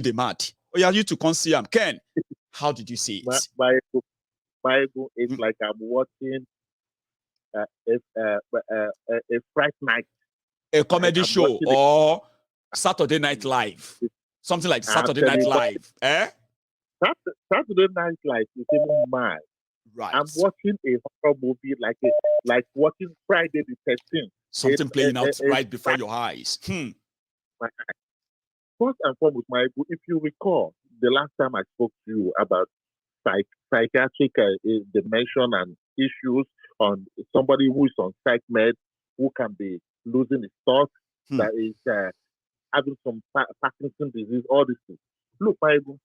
the mad. Oh, yeah, you to come see him. Ken, how did you see it? Bible is like I'm watching a Fright Night. A comedy show or Saturday Night Live. Something like Saturday Night Live. Saturday Night Live is even mad. Right. I'm watching a horror movie like watching Friday the 13th. Something playing out right before your eyes. First and foremost, Michael, if you recall, the last time I spoke to you about psychiatric dimension and issues on somebody who is on psych med, who can be losing his thoughts, that is having some Parkinson's disease, all these things. Look, Michael,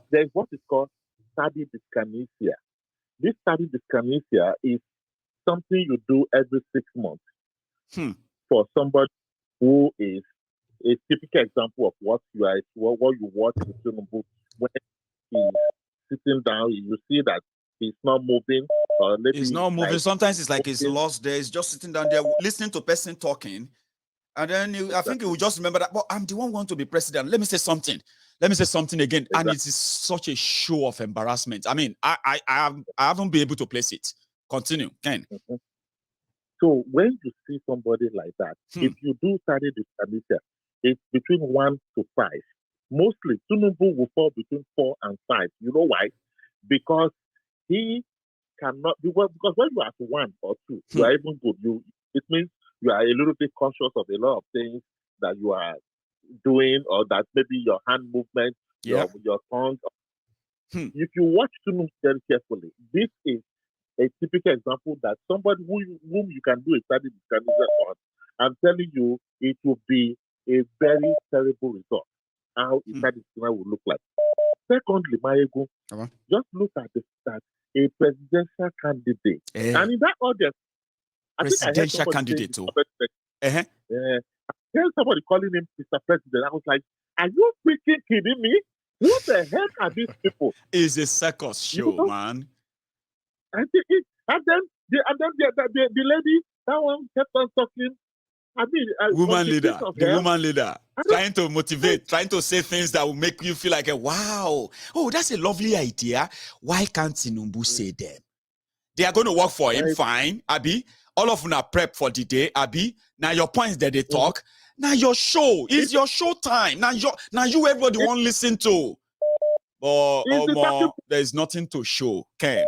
there's what is called tardive dyskinesia. This tardive dyskinesia is something you do every 6 months for somebody who is a typical example of what you are, what you watch in Tinubu when he's sitting down. You see that he's not moving, or maybe he's not moving. Sometimes it's like he's lost there. He's just sitting down there listening to a person talking, and then I think he will just remember that. But I'm the one who wants to be president. Let me say something. Let me say something again. Exactly. And it is such a show of embarrassment. I mean, I haven't been able to place it. Continue, Ken. So when you see somebody like that, if you do study this dyskinesia, it's between 1 to 5. Mostly, Tinubu will fall between 4 and 5. You know why? Because he cannot do well. Because when you are at 1 or 2, you are even good. It means you are a little bit conscious of a lot of things that you are doing, or that maybe your hand movement, your tongue. If you watch Tinubu very carefully, this is a typical example that somebody whom you can do a study on. I'm telling you, it will be a very terrible result. How a study will look like. Secondly, Maegu, just look at that a presidential candidate, and in that audience, presidential candidate too. I heard somebody calling him Mr. President. I was like, are you freaking kidding me? What the heck are these people? It's a circus show, man. And then the lady, that one kept on talking. I mean, the woman leader, trying to motivate, trying to say things that will make you feel like, wow, that's a lovely idea. Why can't Tinubu say them? They are going to work for him, fine, Abi. All of them are prep for the day, Abi. Now your points that they talk. Now your show is your show time. Now you everybody won't listen to. But there's nothing to show, Ken.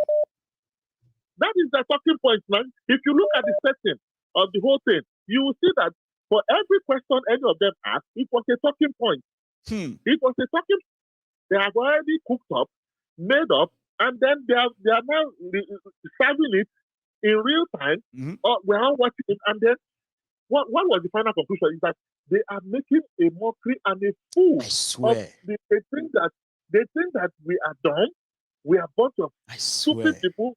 That is the talking point, man. If you look at the setting of the whole thing, you will see that for every question any of them asked, it was a talking point. It was a talking. They have already cooked up, made up, and then they are now serving it in real time. We're all watching it, and then what was the final conclusion? Is that they are making a mockery and a fool of they think that we are dumb. We are a bunch of stupid people.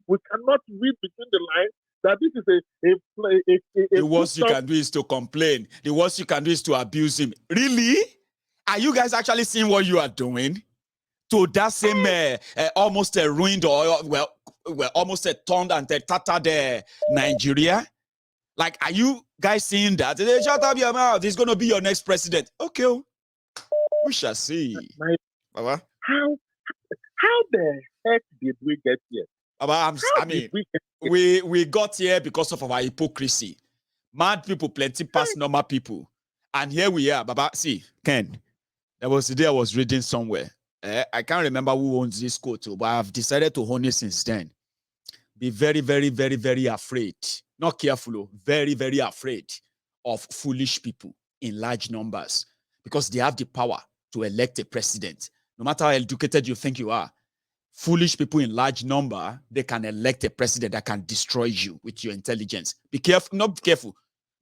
We cannot read between the lines. That this is the worst you can do is to complain. The worst you can do is to abuse him. Really? Are you guys actually seeing what you are doing? To that same almost ruined or almost turned and tattered Nigeria? Like, are you guys seeing that? They shut up your mouth. He's going to be your next president. Okay, we shall see. Baba? How the heck did we get here? I mean, we got here because of our hypocrisy. Mad people, plenty past normal people. And here we are, Baba. See, Ken, there was a day I was reading somewhere. I can't remember who owns this quote, but I've decided to own it since then. Be very, very, very, very afraid. Not careful, very, very afraid of foolish people in large numbers because they have the power to elect a president. No matter how educated you think you are, foolish people in large number, they can elect a president that can destroy you with your intelligence. Be careful, not be careful.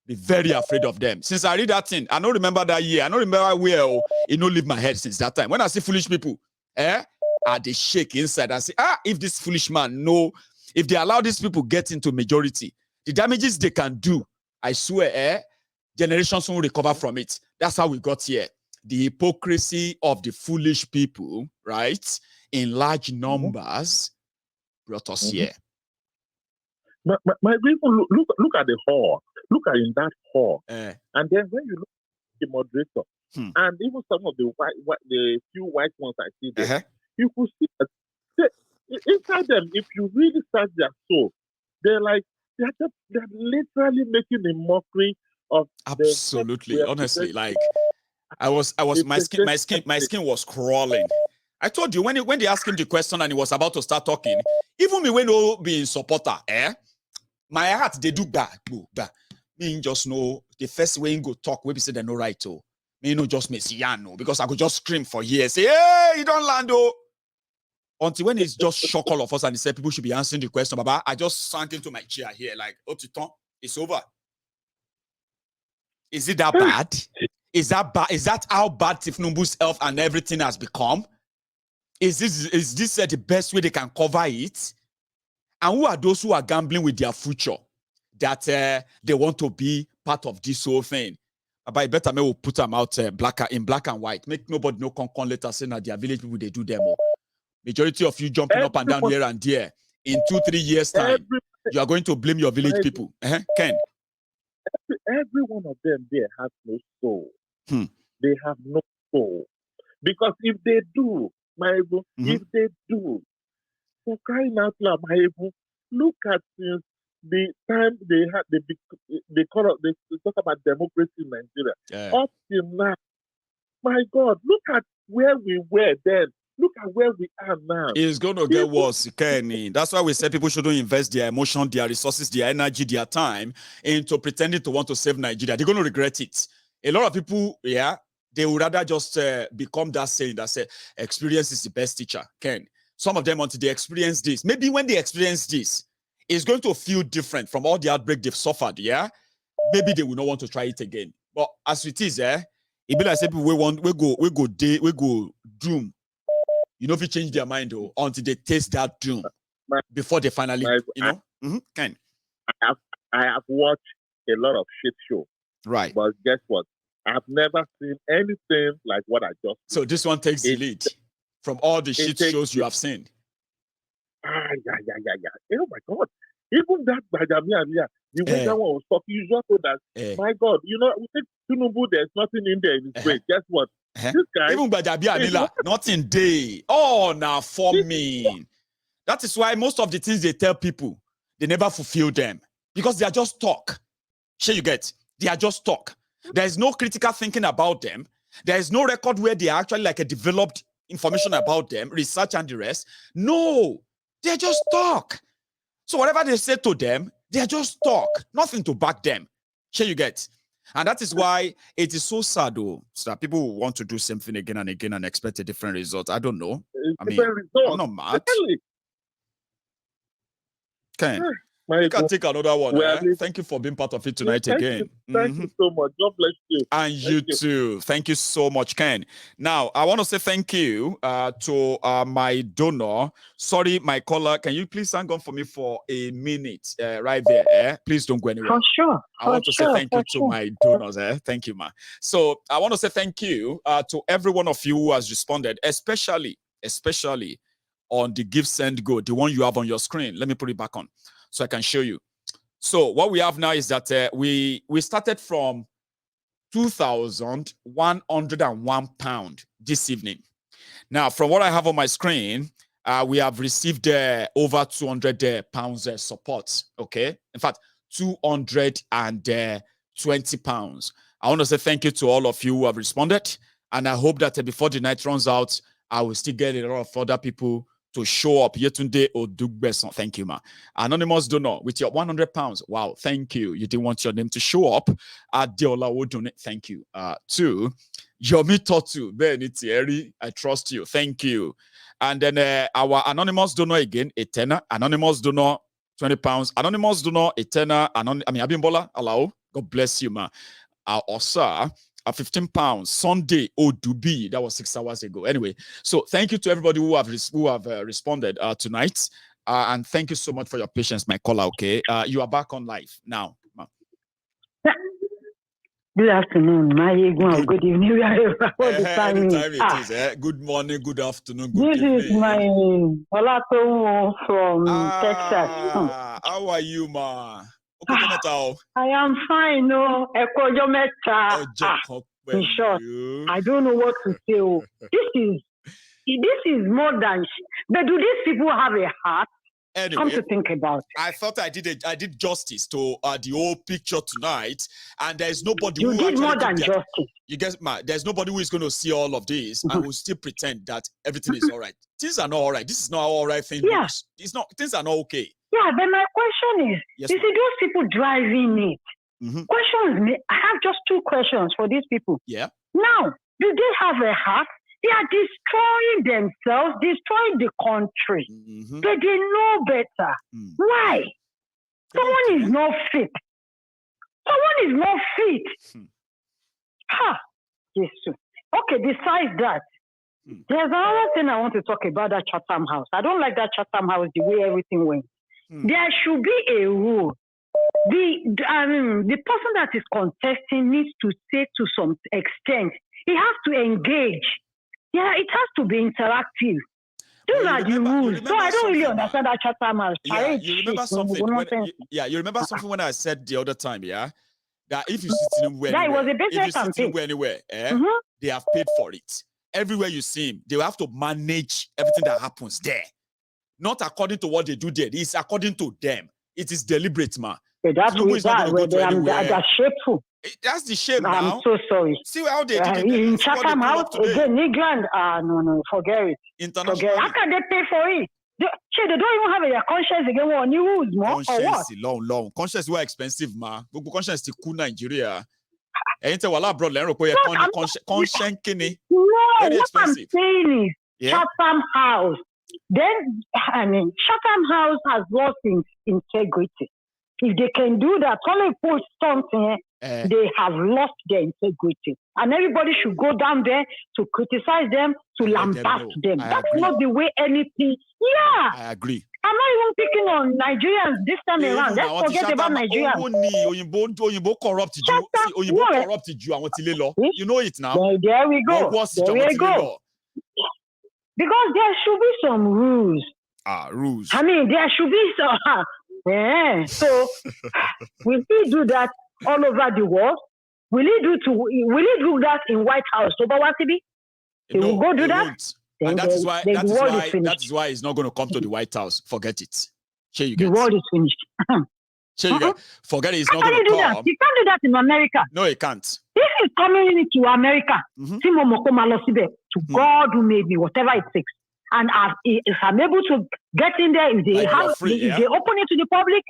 Be very afraid of them. Since I read that thing, I don't remember that year. I don't remember where it don't leave my head since that time. When I see foolish people, they shake inside and say, if this foolish man if they allow these people get into majority, the damages they can do, I swear, generations won't recover from it. That's how we got here. The hypocrisy of the foolish people, right, in large numbers, brought us here. My people, look at the hall. Look at in that hall. And then when you look at the moderator, And even some of the the few white ones I see there, you could see that inside them, if you really search their soul, they're like they're literally making a mockery of absolutely. Honestly, like my skin was crawling. I told you when they asked him the question and he was about to start talking, even me when no being supporter, my heart they do bad. Me just know the first way you go talk, we be say they no right to. Me no just messiano because I could just scream for years, say, hey, you don't land oh. Until when it's just shock all of us and he said people should be answering the question, Baba, I just sank into my chair here, like, oh, it's over. Is it that bad? Is that bad? Is that how bad Tinubu's health and everything has become? Is this the best way they can cover it? And who are those who are gambling with their future that they want to be part of this whole thing? But I better will put them out in black and white. Make nobody no con later saying that their village people they do them all. Majority of you jumping up and down here and there. In 2-3 years time, you are going to blame your village people. Ken. Every one of them there has no soul. They have no soul. Because if they do, if they do, for crying out loud, look at since the time they talk about democracy in Nigeria. Up till now, my God, look at where we were then. Look at where we are now. It's going to get worse, Kenny. That's why we said people shouldn't invest their emotion, their resources, their energy, their time into pretending to want to save Nigeria. They're going to regret it. A lot of people, they would rather just become that saying that say, experience is the best teacher, Ken. Some of them, until they experience this, maybe when they experience this, it's going to feel different from all the outbreak they've suffered, maybe they will not want to try it again. But as it is, it be like say people we go doom. You know, if you change their mind though, until they taste that doom before they finally, Ken. I have watched a lot of shit show. Right. But guess what? I've never seen anything like what I just So this one takes the lead from all the shit shows you have seen. Yeah. Oh my God. Even that Bajamia, the way that one was talking, you just know that, my God, we think Tinubu, there's nothing in there in his brain. Guess what? This guy. Even Bajamia, nothing day. Oh, now for me. That is why most of the things they tell people, they never fulfill them. Because they are just talk. Sure you get? They are just talk. There is no critical thinking about them. There is no record where they are actually like a developed information about them, research and the rest. No, they just talk. So whatever they say to them, they just talk. Nothing to back them. Sure you get? And that is why it is so sad, though, so that people want to do something again and again and expect a different result. I don't know. I'm not mad. Okay. You can take another one. Thank you for being part of it tonight again. Thank you so much. God bless you. And you too. Thank you so much, Ken. Now, I want to say thank you to my donor. Sorry, my caller. Can you please hang on for me for a minute right there? Please don't go anywhere. For sure. I want to say thank you to my donors. Thank you, ma. So I want to say thank you to every one of you who has responded, especially on the Give Send Go, the one you have on your screen. Let me put it back on so I can show you. So what we have now is that we started from £2,101 this evening. Now, from what I have on my screen, we have received over £200 support. Okay, in fact, £220. I want to say thank you to all of you who have responded, and I hope that before the night runs out, I will still get a lot of other people to show up. Yetunde Odugbeson, thank you, ma. Anonymous donor with your £100. Wow, thank you. You didn't want your name to show up. Adeola Odune, thank you. To Yomi Totu, Benitieri, I trust you. Thank you. And then our anonymous donor again, a tenner. Anonymous donor, £20. Anonymous donor, a tenner. Abimbola, allow. God bless you, ma. Osa, £15. Sunday Odubi, that was 6 hours ago. Anyway, so thank you to everybody who have responded tonight, and thank you so much for your patience, my caller. Okay, you are back on live now. Good afternoon, my good evening. Anytime it is. Good morning, good afternoon, good evening. This is my Olato from Texas. How are you, ma? I am fine. No, In short, I don't know what to say. Oh. This is more than. But do these people have a heart? Anyway, come to think about it. I thought I did justice to the whole picture tonight, and there's nobody You who did actually more than justice. You guess, there's nobody who is going to see all of this and will still pretend that everything is all right. Things are not all right. This is not how all right thing looks. It's not. Things are not okay. Yeah, but my question is, you see those people driving it. Questions. I have just two questions for these people. Yeah. Now, do they have a heart? They are destroying themselves, destroying the country. But they know better. Why? Someone is not fit. Someone is not fit. Yes. Okay, besides that, there's another thing I want to talk about, that Chatham House. I don't like that Chatham House, the way everything went. There should be a rule. The person that is contesting needs to say to some extent, he has to engage. Yeah, it has to be interactive. Those are the rules. So I don't really understand that Chatham House. Yeah, you remember something? You remember something when I said the other time, that if you see Tinubu anywhere, they have paid for it. Everywhere you see him, they will have to manage everything that happens there. Not according to what they do there. It's according to them. It is deliberate, man. That's shameful. That's the shame now. I'm so sorry. See how they did it. In Chatham House, again, England, no, forget it. International. How can they pay for it? They don't even have their conscience again. What new rules, more or what? Long. Conscience were expensive, man. But conscience is cool Nigeria. Ain't a wala abroad. Conscience kini. Very expensive. What I'm saying is Chatham House. Then, Chatham House has lost its integrity. If they can do that, only put something, they have lost their integrity. And everybody should go down there to criticize them, to lambast them. That's not the way anything. Yeah. I agree. I'm not even picking on Nigerians this time around. Let's forget about Nigerians. Oyinbo corrupted you. Oyinbo corrupted you. You know it now. There we go. Because there should be some rules. Rules. There should be some. So, will he do that all over the world? Will he do that in White House? He will go do that. Won't. And that is why he's not going to come to the White House. Forget it. The world is finished. Forget it. He's not going to come. He can't do that in America. No, he can't. If he's coming into America, to God who made me, whatever it takes. And if I'm able to get in there, if they they open it to the public,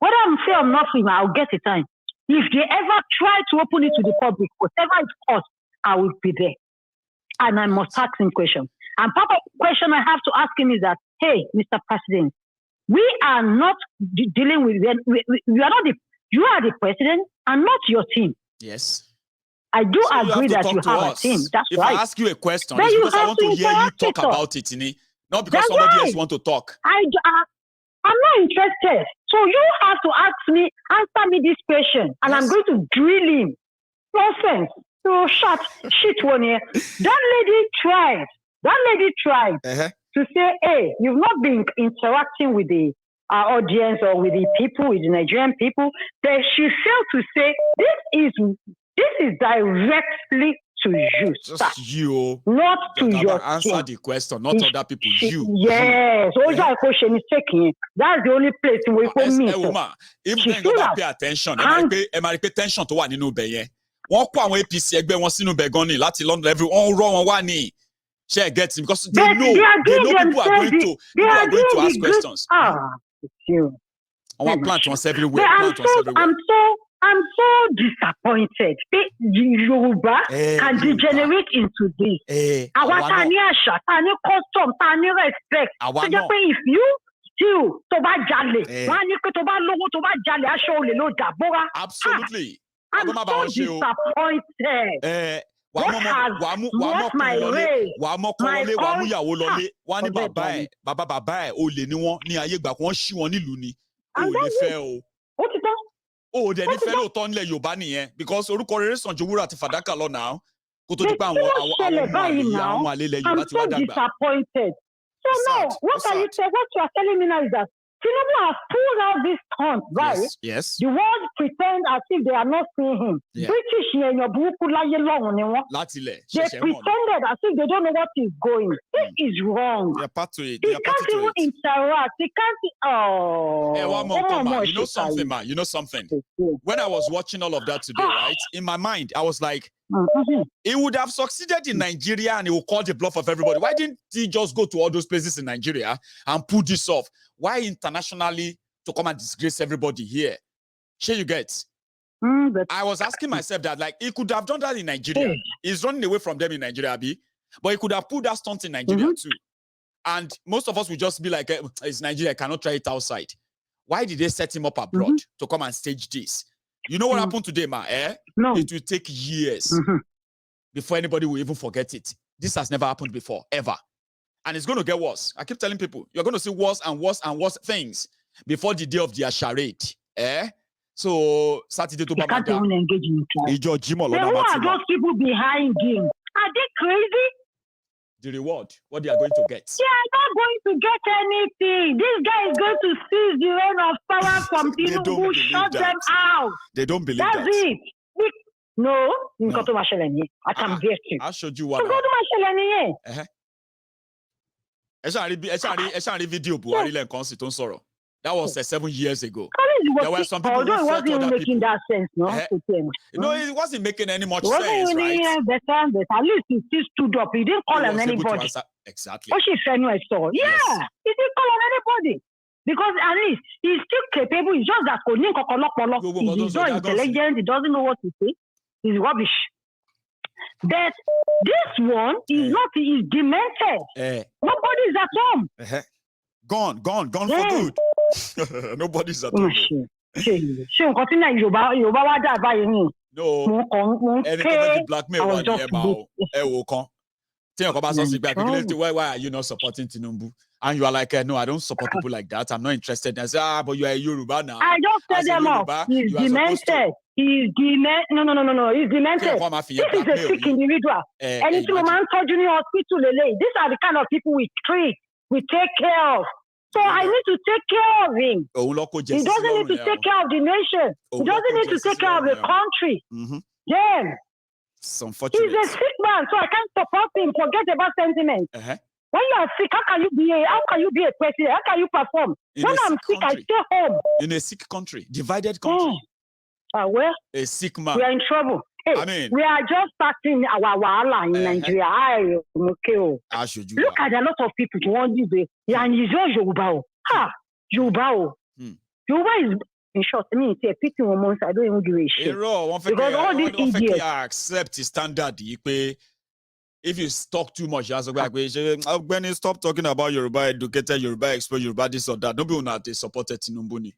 whether I'm free or not free, I'll get the time. If they ever try to open it to the public, whatever it costs, I will be there. And I must ask him questions. And part of the question I have to ask him is that, hey, Mr. President, we are not dealing with, you are the president and not your team. Yes. I do agree that you have a team. That's right. If I ask you a question, it's because I want to hear you talk about it, not because somebody else wants to talk. I'm not interested. So you have to answer me this question, and I'm going to drill him. Nonsense. So shit one here. That lady tried to say, hey, you've not been interacting with the audience or with the people, with the Nigerian people. But she failed to say, this is directly to you. Just you. Not to your answer team. the question, not other people. You. Yes. That's the only place we can meet. If they don't pay attention, pay attention to what you know. Wọ́n kó àwọn APC ẹgbẹ́ wọn sínú bẹ̀gàn láti London everyone rọ́ wọn wá ní share get him because they know people are going to ask questions. It's you. I want plant ones everywhere. I'm so disappointed. Yoruba can degenerate into this. Our tani asha, tani custom, tani respect. So just if you still toba jale, wani ko toba logo toba jale asho ole lo dabora. Absolutely. I'm so disappointed. What's my race? Wọ́n ní bàbá ẹ̀ olè ni wọ́n ní ayé ìgbà kan wọ́n ṣí wọn nílùú ni. O ò lè fẹ́ o. Ó ti tán. O ò dẹ̀ ní fẹ́ lóòótọ́ nílẹ̀ Yorùbá nìyẹn because orúkọ rere sàn ju wúrà àti fàdákà lọ náà. Kó tó di pé àwọn àlè ilẹ̀ Yorùbá ti wá dàgbà. I'm so disappointed. So now, what you are telling me now is that Tinubu has pulled out this stunt, right? Yes. The world pretend as if they are not seeing him. Yeah. British, they pretended as if they don't know what is going. This is wrong. They're part to it. He can't even interact. He can't. You know something, man. You know something. When I was watching all of that today, right, in my mind, I was like, he would have succeeded in Nigeria and he will call the bluff of everybody. Why didn't he just go to all those places in Nigeria and pull this off? Why internationally to come and disgrace everybody here? Sure, you get. I was asking myself that, like, he could have done that in Nigeria. He's running away from them in Nigeria, but he could have pulled that stunt in Nigeria too. And most of us would just be like, it's Nigeria, I cannot try it outside. Why did they set him up abroad to come and stage this? You know what happened today, ma? No. It will take years before anybody will even forget it. This has never happened before, ever. And it's going to get worse. I keep telling people, you're going to see worse and worse and worse things before the day of their charade. So, Saturday to can't even engage in class. Who are those people behind him? Are they crazy? The reward, what they are going to get. They are not going to get anything. This guy is going to seize the reign of power from Tinubu, shut them out. They don't believe That's it. No. I can get you. I'll show you what. Video Buhari that was 7 years ago. There were some people who fought other making people. That sense, no? No, it wasn't making any much sense, right? Better. At least he still stood up. He didn't call on anybody. Exactly. He didn't call on anybody. Because at least he's still capable. He's just that he's not intelligent. He doesn't know what to say. He's rubbish. But this one is not. He's demented. Nobody is at home. Gone for good. Nobody's at home. No. Any blackmail why are you not supporting Tinubu? And you are like, no, I don't support people like that. I'm not interested. I say, but you are a Yoruba now. I just set them up. He's demented. He's demented. No. He's demented. This is a sick individual. Anything man told you in hospital, these are the kind of people we treat, we take care of. So I need to take care of him. He doesn't need to take care of the nation. He doesn't need to take care of the country. Then he's a sick man, so I can't support him. Forget about sentiment. When you are sick, how can you be a president? How can you perform? When I'm sick, I stay home. In a sick country, divided country. Well, a sick man. We are in trouble. Hey, I mean, we are just starting our wahala in Nigeria. How should you? Look at a lot of people who want this. And it's all Yoruba. Yoruba. Yoruba is, in short, I mean, it's a pity woman. I don't even give a shit. Because all these idiots accept the standard. If you talk too much, when you stop talking about Yoruba educated, Yoruba expert, Yoruba this or that, nobody will not support Tinubu.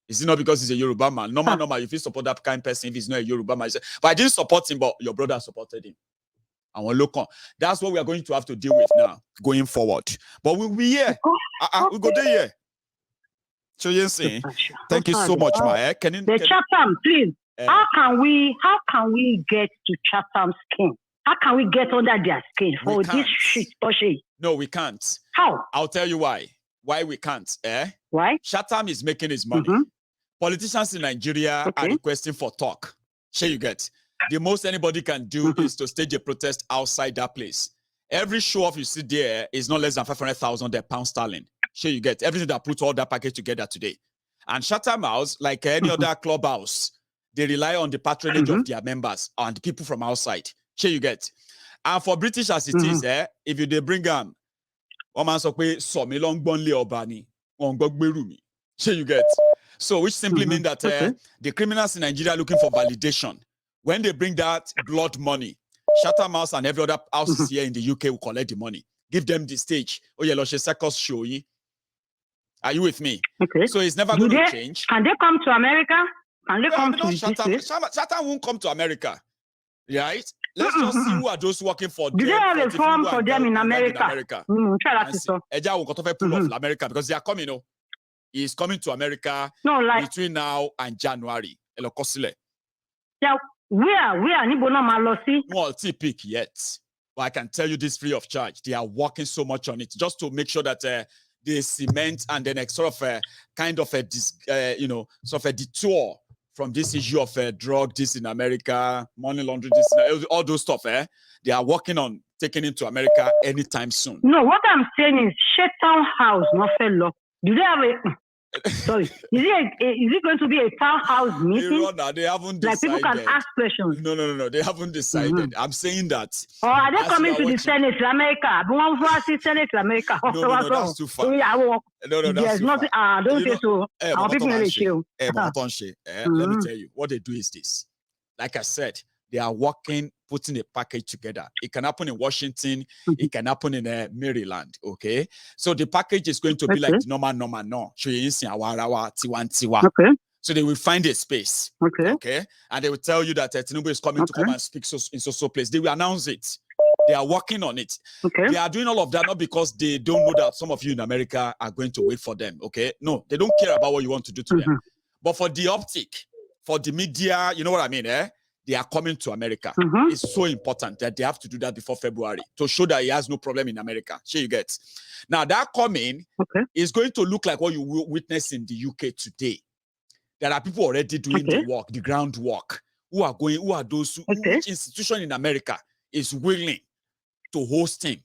Is it not because he's a Yoruba man? Normal, if you support that kind of person, if he's not a Yoruba man. But I didn't support him, but your brother supported him. And we'll look on. That's what we are going to have to deal with now, going forward. But we'll be here. We'll go there here. So you see, thank you so much, Ma. Chatham, please. How can we get to Chatham's skin? How can we get under their skin for this shit? No, we can't. How? I'll tell you why. Why we can't, Why? Chatham is making his money. Politicians in Nigeria are requesting for talk. Sure you get. The most anybody can do is to stage a protest outside that place. Every show off you see there is not less than 500,000 pounds sterling. Sure you get. Everything that put all that package together today. And Chatham House, like any other clubhouse, they rely on the patronage of their members and the people from outside. Sure you get. And for British as it is, if you they bring them, so you get. So which simply means that the criminals in Nigeria are looking for validation. When they bring that blood money, Chatham House and every other houses here in the UK will collect the money. Give them the stage. Oh yeah, circus show. Are you with me? Okay. So it's never going to change. Can they come to America? Can they come to Chatham won't come to America. Right? Let's just see who are those working for them. Do they have a form for them in America? Try that pull off America because they are coming. He's coming to America between now and January. Yeah, where? No pick yet. But I can tell you this free of charge. They are working so much on it just to make sure that they cement and then sort of a kind of a sort of a detour from this issue of drug, this in America, money laundering, this all those stuff. They are working on taking it to America anytime soon. No, what I'm saying is Chatham House, not fellow. Do they have a? Sorry, is it going to be a townhouse meeting? They haven't decided. Like people can ask questions. No. They haven't decided. I'm saying that. Or are they coming to the Senate in America? Senate in America. No, that's too far. No, that's too far. I don't think so. Our people let me tell you, what they do is this. Like I said, they are working, putting a package together. It can happen in Washington. It can happen in Maryland. Okay. So the package is going to be like normal. Okay. So they will find a space. Okay. And they will tell you that Tinubu is coming to come and speak in so place. They will announce it. They are working on it. Okay. They are doing all of that not because they don't know that some of you in America are going to wait for them. Okay. No, they don't care about what you want to do to them. But for the optic, for the media, you know what I mean, they are coming to America. It's so important that they have to do that before February to show that he has no problem in America. Sure, you get. Now, that coming is going to look like what you will witness in the UK today. There are people already doing the work, the groundwork. Who are those which institution in America is willing to host him?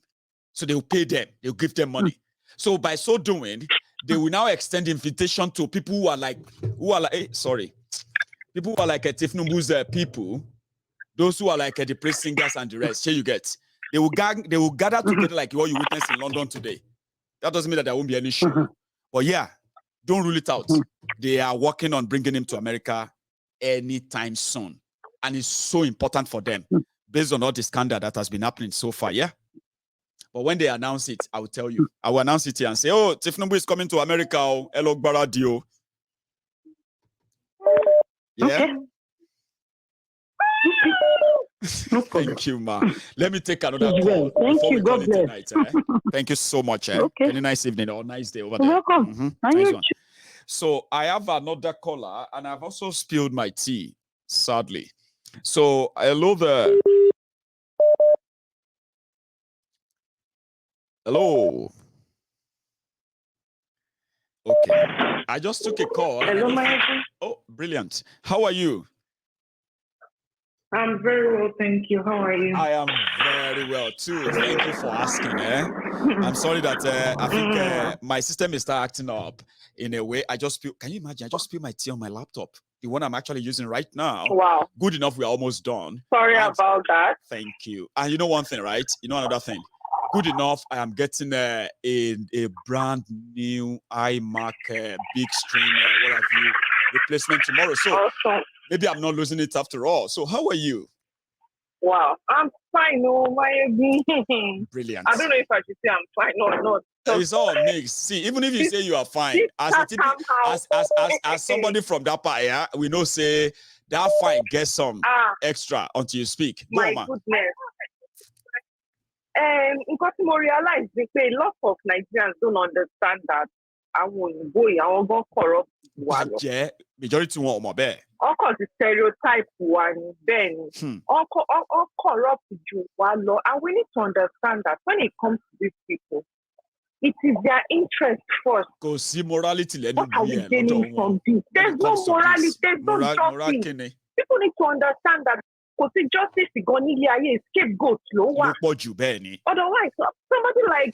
So they will pay them, they'll give them money. So by so doing, they will now extend invitation to people who are like people who are like Tinubu's people, those who are like the praise singers and the rest. Here you get. They will gather together like what you witnessed in London today. That doesn't mean that there won't be any show. But yeah, don't rule it out. They are working on bringing him to America anytime soon. And it's so important for them based on all the scandal that has been happening so far. Yeah. But when they announce it, I will tell you. I will announce it here and say, oh, Tinubu is coming to America. Hello, Baradio. Yeah. Okay. Thank you, ma. Let me take another call. Thank you. God bless. Tonight, Thank you so much. Okay. Any nice evening or nice day over there. Welcome. Nice one. So I have another caller, and I've also spilled my tea, sadly. So hello there. Hello. Okay. I just took a call. Hello, my. Oh, brilliant. How are you? I'm very well, thank you. How are you? I am very well too. Thank you for asking. I'm sorry that I think my system is acting up in a way. Can you imagine? I just spilled my tea on my laptop, the one I'm actually using right now. Wow. Good enough. We're almost done. Sorry about that. Thank you. And you know one thing, right? You know another thing. Good enough. I am getting a brand new iMac big screen, what have you, replacement tomorrow. So awesome. Maybe I'm not losing it after all. So how are you? Wow, I'm fine. Oh my. Brilliant. I don't know if I should say I'm fine or not. It's all mixed. See, even if you say you are fine, as somebody from that part, yeah, we know say that fine get some extra until you speak. Go my on, goodness. Because I realize they say a lot of Nigerians don't understand that I won't go. I won't go corrupt. Yeah, majority want more bear. All cause the stereotype one, then all corrupt you and we need to understand that when it comes to these people, it is their interest first. Because see morality, what are we gaining from this? There's no morality, there's no justice. People need to understand that because justice is going to be a scapegoat. Otherwise, somebody like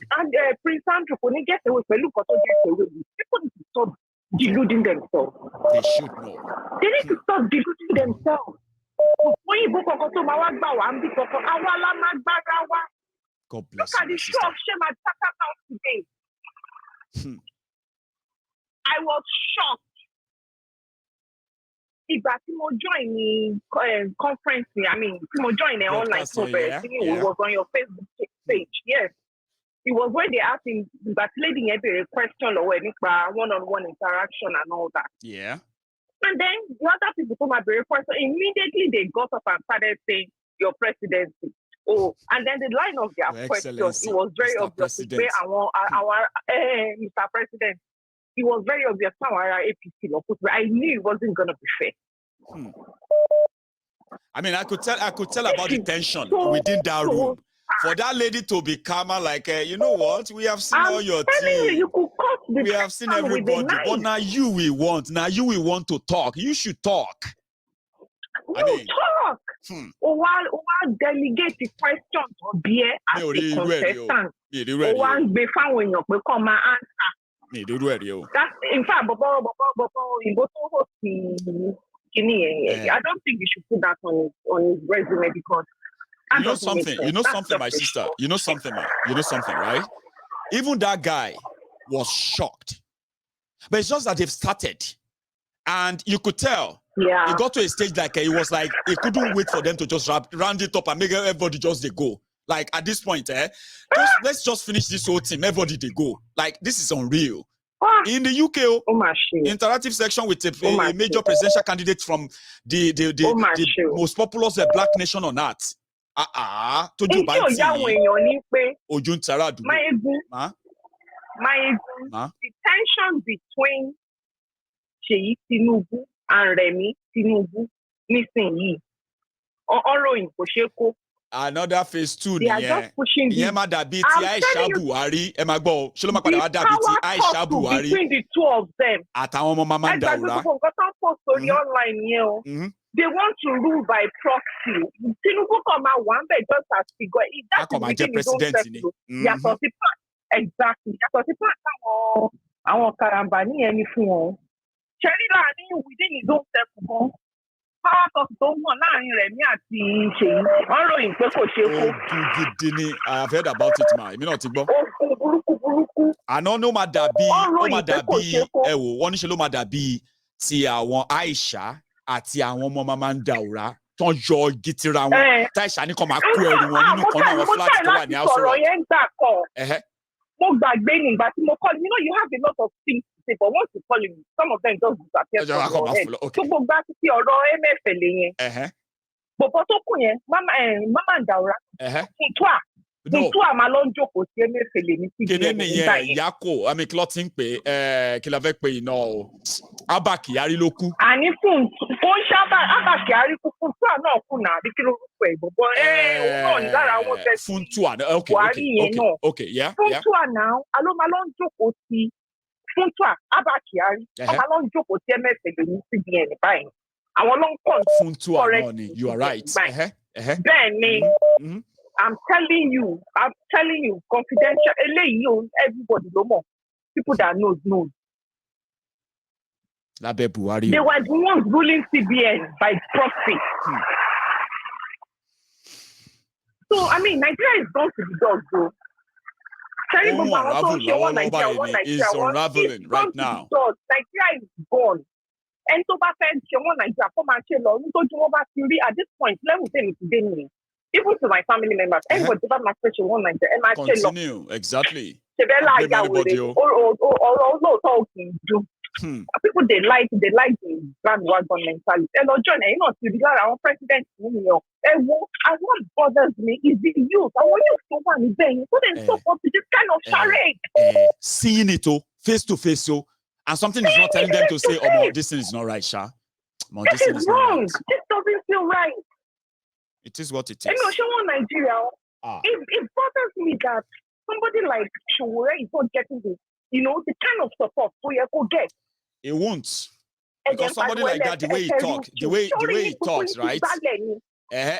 Prince Andrew when he gets away with people need to stop deluding themselves. They should know. They need to stop deluding themselves. God bless Look at the show of shame at Chatham House today. I was shocked. If I join the conference, join the online conference, it was on your Facebook page. Yes. It was when they asked him that lady had a question or one-on-one interaction and all that. Yeah. And then the other people come at the request, so immediately they got up and started saying, your presidency. Oh, and then the line of their question, it was very obvious. Our Mr. President, it was very obvious our APC. I knew it wasn't going to be fair. I mean, I could tell about the tension within that room. For that lady to be calmer, like, you know what? We have seen all your team. You could we have seen everybody, but now you we want to talk. You should talk. Talk. While delegate the questions or beer as a contestant. One be found when you become an answer. That's in fact, I don't think you should put that on his resume because you know something, my sister. You know something, right? Even that guy was shocked. But it's just that they've started. And you could tell. Yeah. It got to a stage like he was like, he couldn't wait for them to just round it up and make everybody just they go. Like at this point, let's just finish this whole team. Everybody they go. Like this is unreal. In the UK, interactive section with a major presidential candidate from the most populous black nation on earth. The tension between Tinubu and Remi Tinubu missing another phase 2 they are just pushing between the two of them. They want to rule by proxy. Tinubu come out one day just as figure. That's within his own circle. Exactly. Àwọn karambà ní ẹni fún wọn. Ṣẹ́rí láàrin within his own circle. Power of tó wọ̀n láàrin Rẹ̀mí àti Ṣèyí. Wọ́n ròyìn pé kò ṣe kó. I have heard about it, ma. Èmi náà ti gbọ́. Burúkú. Àná ló máa dàbí wọ́n ní ṣe ló máa dàbí ti àwọn Aisha àti àwọn ọmọ máa ń da òrà tán yọ gítira wọn. Táìṣà ní kan máa kó ẹrù wọn nínú kan náà àwọn fúláàtì tó wà ní house road. Mo gbàgbé nígbà tí mo call, you have a lot of things to say, but once you call him, some of them just disappear from your head. So gbogbo àti ti ọ̀rọ̀ MFL yẹn. Bọ̀bọ̀ tó kù yẹn, Mama Ndaura, Funtua máa lọ ń jókòó sí MFL ní CBN nígbà yẹn. Yako, àmì kí ló ti ń pè kí la fẹ́ pè iná o. Abba Kyari ló kú. Àní fún ṣábà Abba Kyari kú Funtua náà kù náà bí kí ló rúkọ ẹ̀ bọ̀bọ̀ òun náà ní lára àwọn fẹ́ sí Buhari yẹn náà. Funtua náà ló máa lọ ń jókòó sí Funtua Abba Kyari wọ́n máa lọ ń jókòó sí MFL ní CBN báyìí. Àwọn ló ń kọ́ Funtua náà ni you are right. Bẹ́ẹ̀ ni. I'm telling you, confidential. Everybody no more. People that knows. They were the ones ruling CBN by proxy. So I mean, Nigeria is gone to the dogs, though. It's unraveling right now. Nigeria is gone. And so at this point, let me tell you today. Even to my family members, everybody about my special one like that. Continue, exactly. People they like the bandwagon mentality. And John, our president, and what bothers me is the youth. I want you to one thing. Couldn't stop up to this kind of charade. Seeing it face to face, and something is not telling them to say, "Oh, this thing is not right, Sha." This is wrong. Right. This doesn't feel right. It is what it is. And Nigeria, it bothers me that somebody like Showore is not getting the kind of support we could get. It won't. Because somebody like that, the way he talks, he talks, right?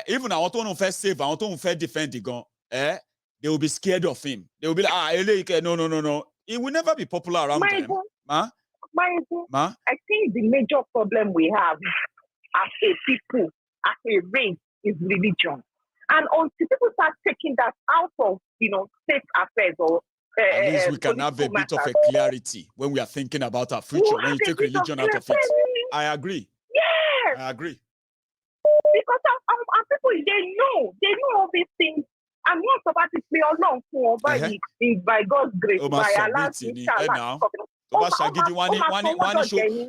Even I want to first save, I want to first defend the gun. They will be scared of him. They will be like, no. He will never be popular around them. I think the major problem we have as a people, as a race, is religion. And until people start taking that out of, state affairs or at least we can have a bit of a clarity when we are thinking about our future, when you take religion out of it. I agree. Yes. I agree. Because our people, they know all these things. And once about it, we all know by God's grace, by Allah's inshallah. tó bá ṣàgídí wọ́n ní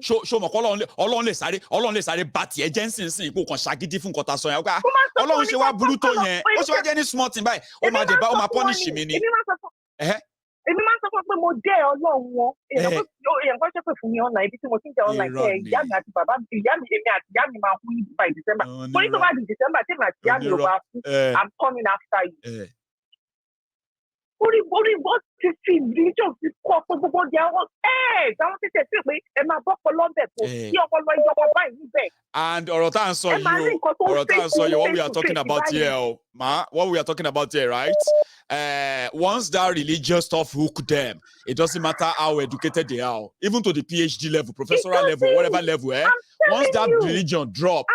ṣó mọ̀ kọ́ ọlọ́run lè sáré bá tiẹ̀ jẹ́ nsìnsìn kó kàn ṣàgídí fún nǹkan tá a sọ yẹn wá ọlọ́run ṣe wá burú tó yẹn ó ṣe wá jẹ́ ní small thing báyìí ó máa punish mi ni. èmi máa ń sọ pé mo jẹ́ ọlọ́run wọn èèyàn kan ṣe pé fún mi ọ̀nà ibi tí mo ti ń jẹ ọ̀nà ìfẹ́ ìyá mi àti bàbá ìyá mi èmi àti ìyá mi máa kú ní by December mo ní tó bá di December tí èmi àti ìyá mi ò bá kú I'm coming after you. what to see religion is called for the one they are and Orotan saw you, what we are talking about here, what we are talking about here, right? Once that religious stuff hook them, it doesn't matter how educated they are, even to the PhD level, professorial level, whatever level, once that religion drop,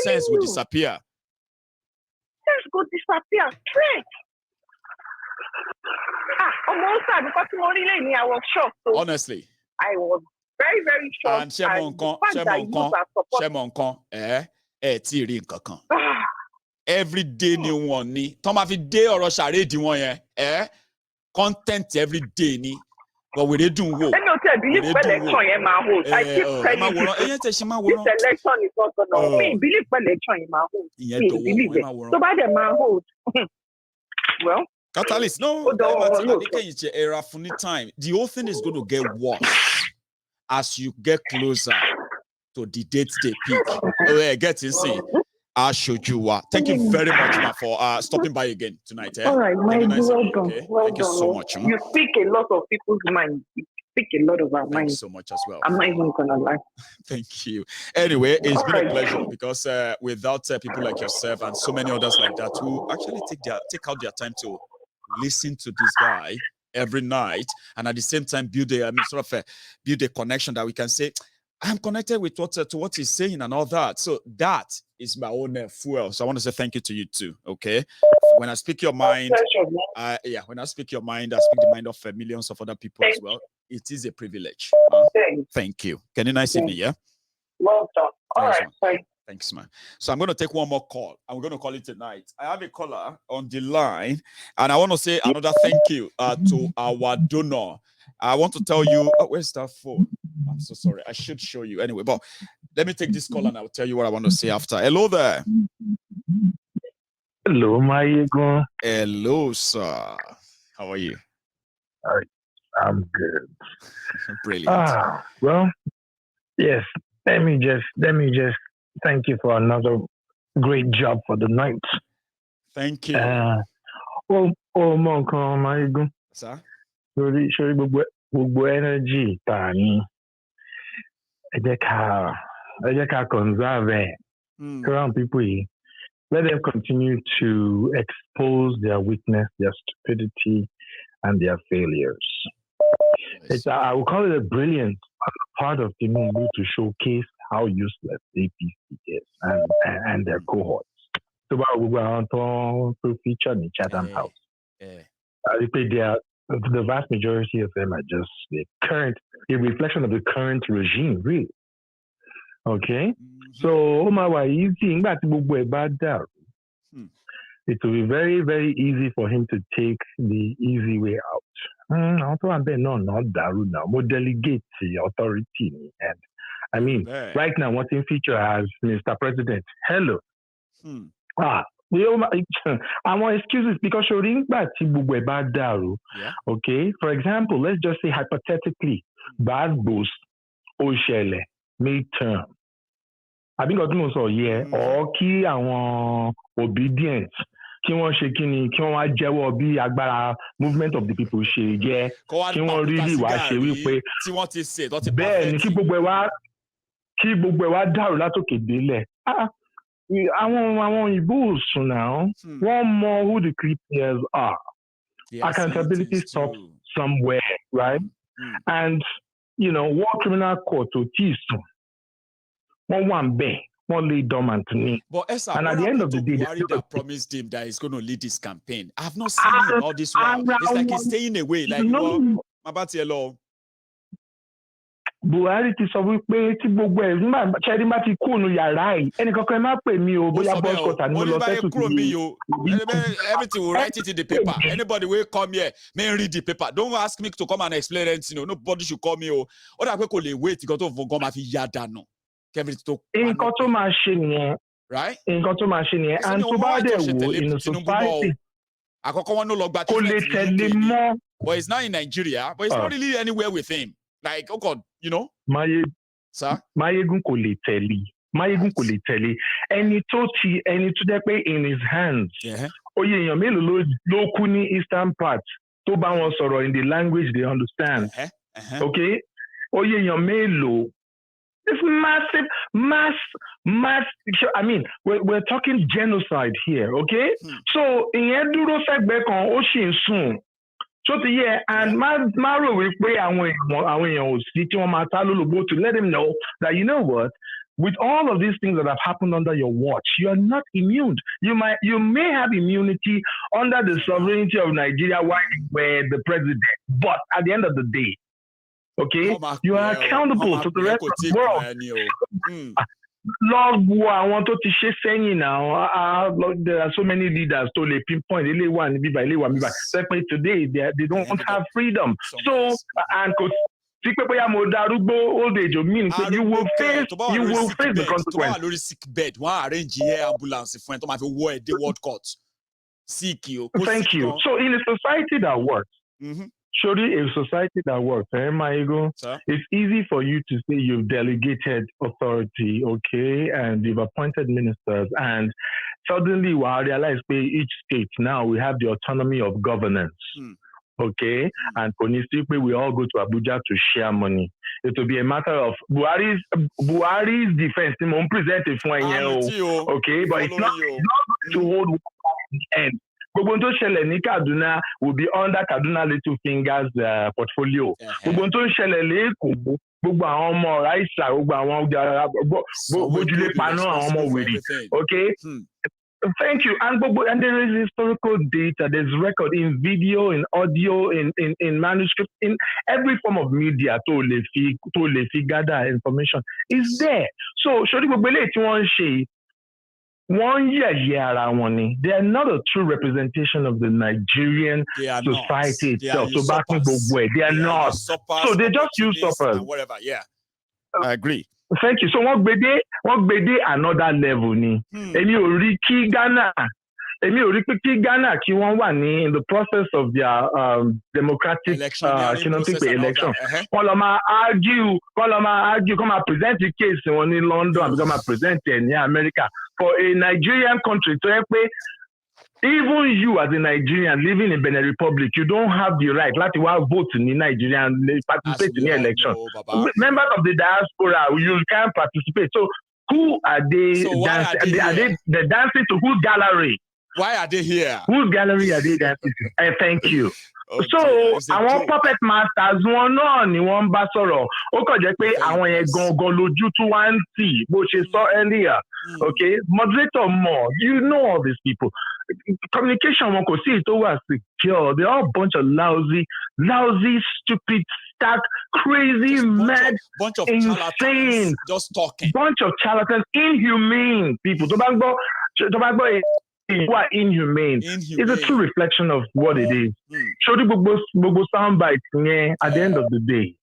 sense will disappear. Sense will disappear straight. Almost because I was shocked. So honestly, I was very, very shocked. And every day new one ni. Every day or content every day ni. But we do wo. Let me tell you, believe election in my house. I keep telling you, this election is not gonna me. Believe election in my house. Believe it. So by the man hold. Well. Catalyst, no. Era funny time. The whole thing is going to get worse as you get closer to the date they pick. Oh, yeah, get insane. I'll show you what. Thank you very much, man, for stopping by again tonight. All right, my nice welcome. Okay? Well Thank you so much. You speak a lot of people's minds. You speak a lot of our minds. Thank you so much as well. I'm not even gonna lie. Thank you. Anyway, it's been a pleasure because without people like yourself and so many others like that who actually take out their time to listen to this guy every night and at the same time build a connection that we can say I'm connected with what he's saying and all that. So that is my own fuel. So I want to say thank you to you too. Okay. When I speak your mind, when I speak your mind, I speak the mind of millions of other people as well. It is a privilege. Thank you. Can you nice evening? Yeah. Well done. All right. Bye. Thanks, man. So I'm going to take one more call. I'm going to call it tonight. I have a caller on the line, and I want to say another thank you to our donor. I want to tell you, where's that phone? I'm so sorry. I should show you anyway, but let me take this call and I'll tell you what I want to say after. Hello there. Hello, my ego. Hello, sir. How are you? I'm good. Brilliant. Well, yes. Let me just thank you for another great job for the night. Thank you. My ego. Sir? Sorry, gbogbo energy tani. I just conserve around people. Let them continue to expose their weakness, their stupidity, and their failures. I will call it a brilliant part of Tinubu to showcase how useless APC is and their cohorts. So we want to feature in Chatham House. The vast majority of them are just a reflection of the current regime, really. Okay? So, it will be very, very easy for him to take the easy way out. More delegate authority. And I mean, right now, what's in feature as Mr. President? Hello. I want excuses because okay, for example, let's just say hypothetically, bad boost, Oshele, midterm. I think or key àwọn obedient kí wọ́n ṣe kíni kí wọ́n wá jẹ́wọ́ bí agbára movement of the people ṣe jẹ́ kí wọ́n really wá ṣe wípé bẹ́ẹ̀ ni kí gbogbo ẹ̀ wá dàrú látòkè délẹ̀. Àwọn ìbò sùn náà wọ́n mọ who the criminals are. Accountability stops somewhere, right? And war criminal court ò tí sùn. One lay dormant to me. But Esa, and at the end of the day, Buhari that promised him that he's going to lead this campaign. I have not seen him all this while. It's like he's staying away. Like, Buhari ti sọ wípé tí gbogbo ẹ̀ nígbà ṣẹ́rí bá ti kúrò yàrá ẹ̀ ẹnìkankan má pè mí o bóyá boss quarter ni mo lọ sẹ́tù sí. Everything will write it in the paper. Anybody will come here, may read the paper. Don't ask me to come and explain anything. Nobody should call me o. Ó dà pé kò lè wait nǹkan tó fọgán máa fi yá dànù. Nǹkan tó máa ṣe nìyẹn. Nǹkan tó máa ṣe nìyẹn. And tó bá dẹ̀ wò in society. Àkọ́kọ́ wọn ló lọ gba kò lè tẹ̀lé mọ́. But he's not in Nigeria. But he's not really anywhere with him. Like, oh God, Mayegun kò lè tẹ̀lé. Ẹni tó jẹ́ pé in his hands. Oyè èèyàn mélòó ló kú ní eastern part tó bá wọn sọ̀rọ̀ in the language they understand. Okay? Oye èèyàn mélòó. It's mass. I mean, we're talking genocide here, okay? So, ìyẹn dúró sẹ́gbẹ̀ẹ́ kan, ó ṣì ń sùn. So ti yẹ, and má rò wípé àwọn èèyàn ò sí tí wọ́n máa ta lólobó to let them know that, you know what, with all of these things that have happened under your watch, you are not immune. You may have immunity under the sovereignty of Nigeria while you were the president, but at the end of the day, okay, you are accountable to the rest of the world. Lord, àwọn tó ti ṣe sẹ́yìn now, there are so many leaders to lè pinpoint ilé wà ní bíbá ilé wà ní bíbá. Secondly, today they don't have freedom. So and kò sí pé bóyá mo darúgbó old age mean so you will face the consequence. Tó bá wà lórí sick bed, wọ́n arrange air ambulance fún ẹ tó máa fi wọ́ ẹ dé world court. Sick o. Thank you. So in a society that works. Surely a society that works, Maigo, it's easy for you to say you've delegated authority, okay, and you've appointed ministers, and suddenly we realize each state now we have the autonomy of governance, okay, and we all go to Abuja to share money. It will be a matter of Buhari's defense, okay, but it's not to hold one at the end. Gbogbo tó ṣẹlẹ̀ ní Kaduna will be under Kaduna Little Fingers portfolio. Gbogbo tó ṣẹlẹ̀ lÉkòó, gbogbo àwọn ọmọ Raisa, gbogbo àwọn bójúlé paná àwọn ọmọ wèrè. Okay? Thank you. And there is historical data, there's record in video, in audio, in manuscript, in every form of media to lè fi gather information is there. So, ṣorí gbogbo eléyìí tí wọ́n ń ṣe they are not a true representation of the Nigerian society itself. So back in they are not. So they just use suppers. Whatever, yeah. I agree. Thank you. So what gbede another level ni. Èmi ò rí kí Ghana kí wọ́n wà ní in the process of their democratic election. Wọ́n lọ máa argue, kọ́ máa present the case wọn ní London, àbí kọ́ máa present ẹ̀ ní America. For a Nigerian country to pé even you as a Nigerian living in Benin Republic, you don't have the right láti wá vote ní Nigeria and participate in the election. Members of the diaspora, you can't participate. So who are they dancing? Are they dancing to whose gallery? Why are they here? Whose gallery are they dancing to? Thank you. So àwọn puppet masters wọn náà ni wọ́n bá sọ̀rọ̀. Ó kàn jẹ́ pé àwọn yẹn gangan lójú tó wá ń tì bó ṣe sọ earlier. Okay, moderator more. You know all these people. Communication wọn kò sí tó wà secure. They're all a bunch of lousy, stupid, stark, crazy, mad, insane, just talking. Bunch of charlatans, inhumane people. Tó bá gbọ́ who are inhumane. It's a true reflection of what it is. Shodi gbogbo soundbite yẹn at the end of the day.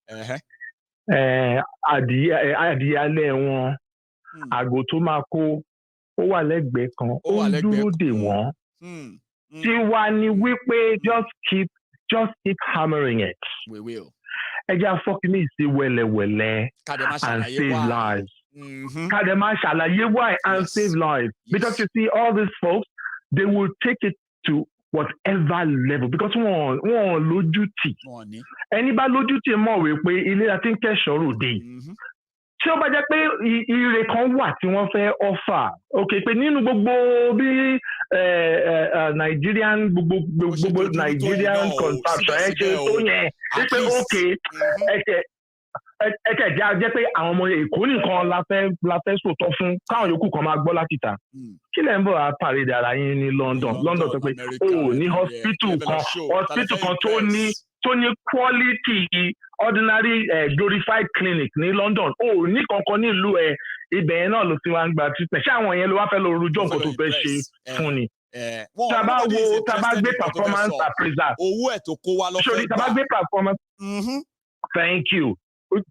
Adìyálẹ̀ wọn, àgò tó máa kó, ó wà lẹ́gbẹ̀ẹ́ kan, ó ń dúró dè wọ́n. Tiwa ni wípé just keep hammering it. We will. Ẹ jẹ́ afọ́kíní sí wẹ́lẹ́wẹ́lẹ́ and save lives. Kadema ṣàlàyé why and save lives. Because you see, all these folks, they will take it to whatever level because wọ́n lójú tì. Ẹni bá lójú tì mọ̀ wípé ilé àti ń kẹ́sọ̀ ròde. Tí ó bá jẹ́ pé ire kan wà tí wọ́n fẹ́ offer, okay, pé nínú gbogbo bí Nigerian gbogbo Nigerian contraption ẹ ṣe tó yẹn, pé okay, ẹ̀kẹ́ jẹ́ pé àwọn ọmọ Èkó nìkan la fẹ́ sòtọ́ fún káwọn yòókù kan máa gbọ́ lákìtà. Kí lẹ́ ń bọ̀ á pàrẹ̀dẹ̀ ara yín ní London sọ pé ní hospital kan tó ní quality ordinary glorified clinic ní London ní kankan nílùú ibẹ̀ yẹn náà ló ti wá ń gba treatment. Ṣé àwọn yẹn ló wá fẹ́ lọ rojọ́ nǹkan tó fẹ́ ṣe fún ni? Tàbá gbé performance appraisal. Owó ẹ̀ tó kó wá lọ́fẹ́ gbà. Tàbá gbé performance. Thank you.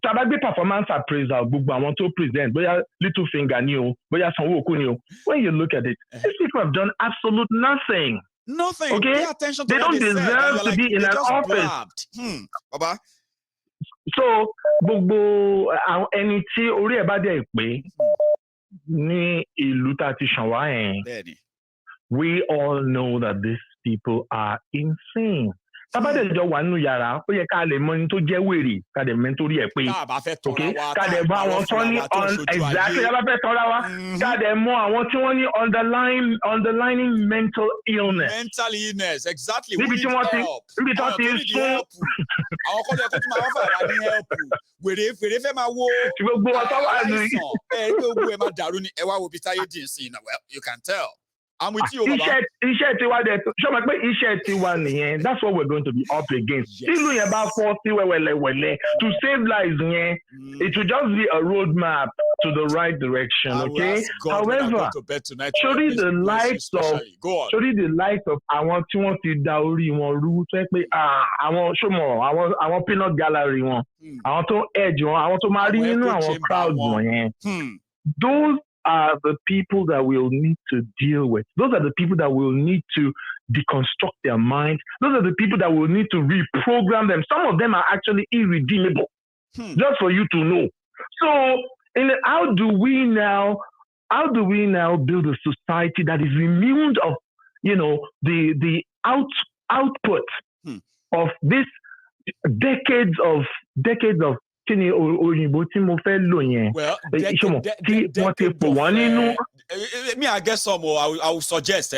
Tàbá gbé performance appraisal gbogbo àwọn tó present bóyá Little Finger ni o bóyá Sanwó-Olú ni o. When you look at it, these people have done absolute nothing. Nothing. Okay? Pay attention to they what don't deserve to be in an office. Baba. So gbogbo ẹni tí orí ẹ̀ bá dẹ̀ pé ní ìlú tá a ti ṣàn wá yẹn, we all know that these people are insane. tábàdẹ̀jọ wà nínú yàrá ó yẹ ká lè mọ ní tó jẹ́ wèrè ká lè mẹ́ntórí ẹ̀ pé ká lè bá àwọn tó ní exactly tábà fẹ́ tọ́ra wa ká lè mọ àwọn tí wọ́n ní underlying mental illness. Exactly. níbi tí wọ́n ti sún. àwọn kọ́lẹ̀ kó tún máa wọ́n fàrà ní help wèrè fẹ́ máa wo gbogbo ọ̀tọ́ wà ní. gbogbo ẹ̀ máa dàrú ni ẹ wá wo bí táyé dì sí náà well you can tell. I'm with you, Baba. Iṣẹ́ tiwa dẹ̀ ṣé o mọ̀ pé iṣẹ́ tiwa nìyẹn that's what we're going to be up against. Tílù yẹn bá fọ́ sí wẹ́wẹ́lẹ́wẹ́lẹ́ to save lives yẹn it will just be a road map to the right direction, okay? However, sórí the likes of àwọn tí wọ́n ti da orí wọn rú tó yẹ pé àwọn ṣọmọ àwọn peanut gallery wọn àwọn tó edge wọn àwọn tó máa rí nínú àwọn crowd wọ̀nyẹn. Those are the people that we'll need to deal with. Those are the people that will need to deconstruct their minds. Those are the people that will need to reprogram them. Some of them are actually irredeemable, just for you to know. So, how do we now build a society that is immune of, the output of this decades of òyìnbó tí mo fẹ́ lò yẹn. Me, I guess some. I will suggest.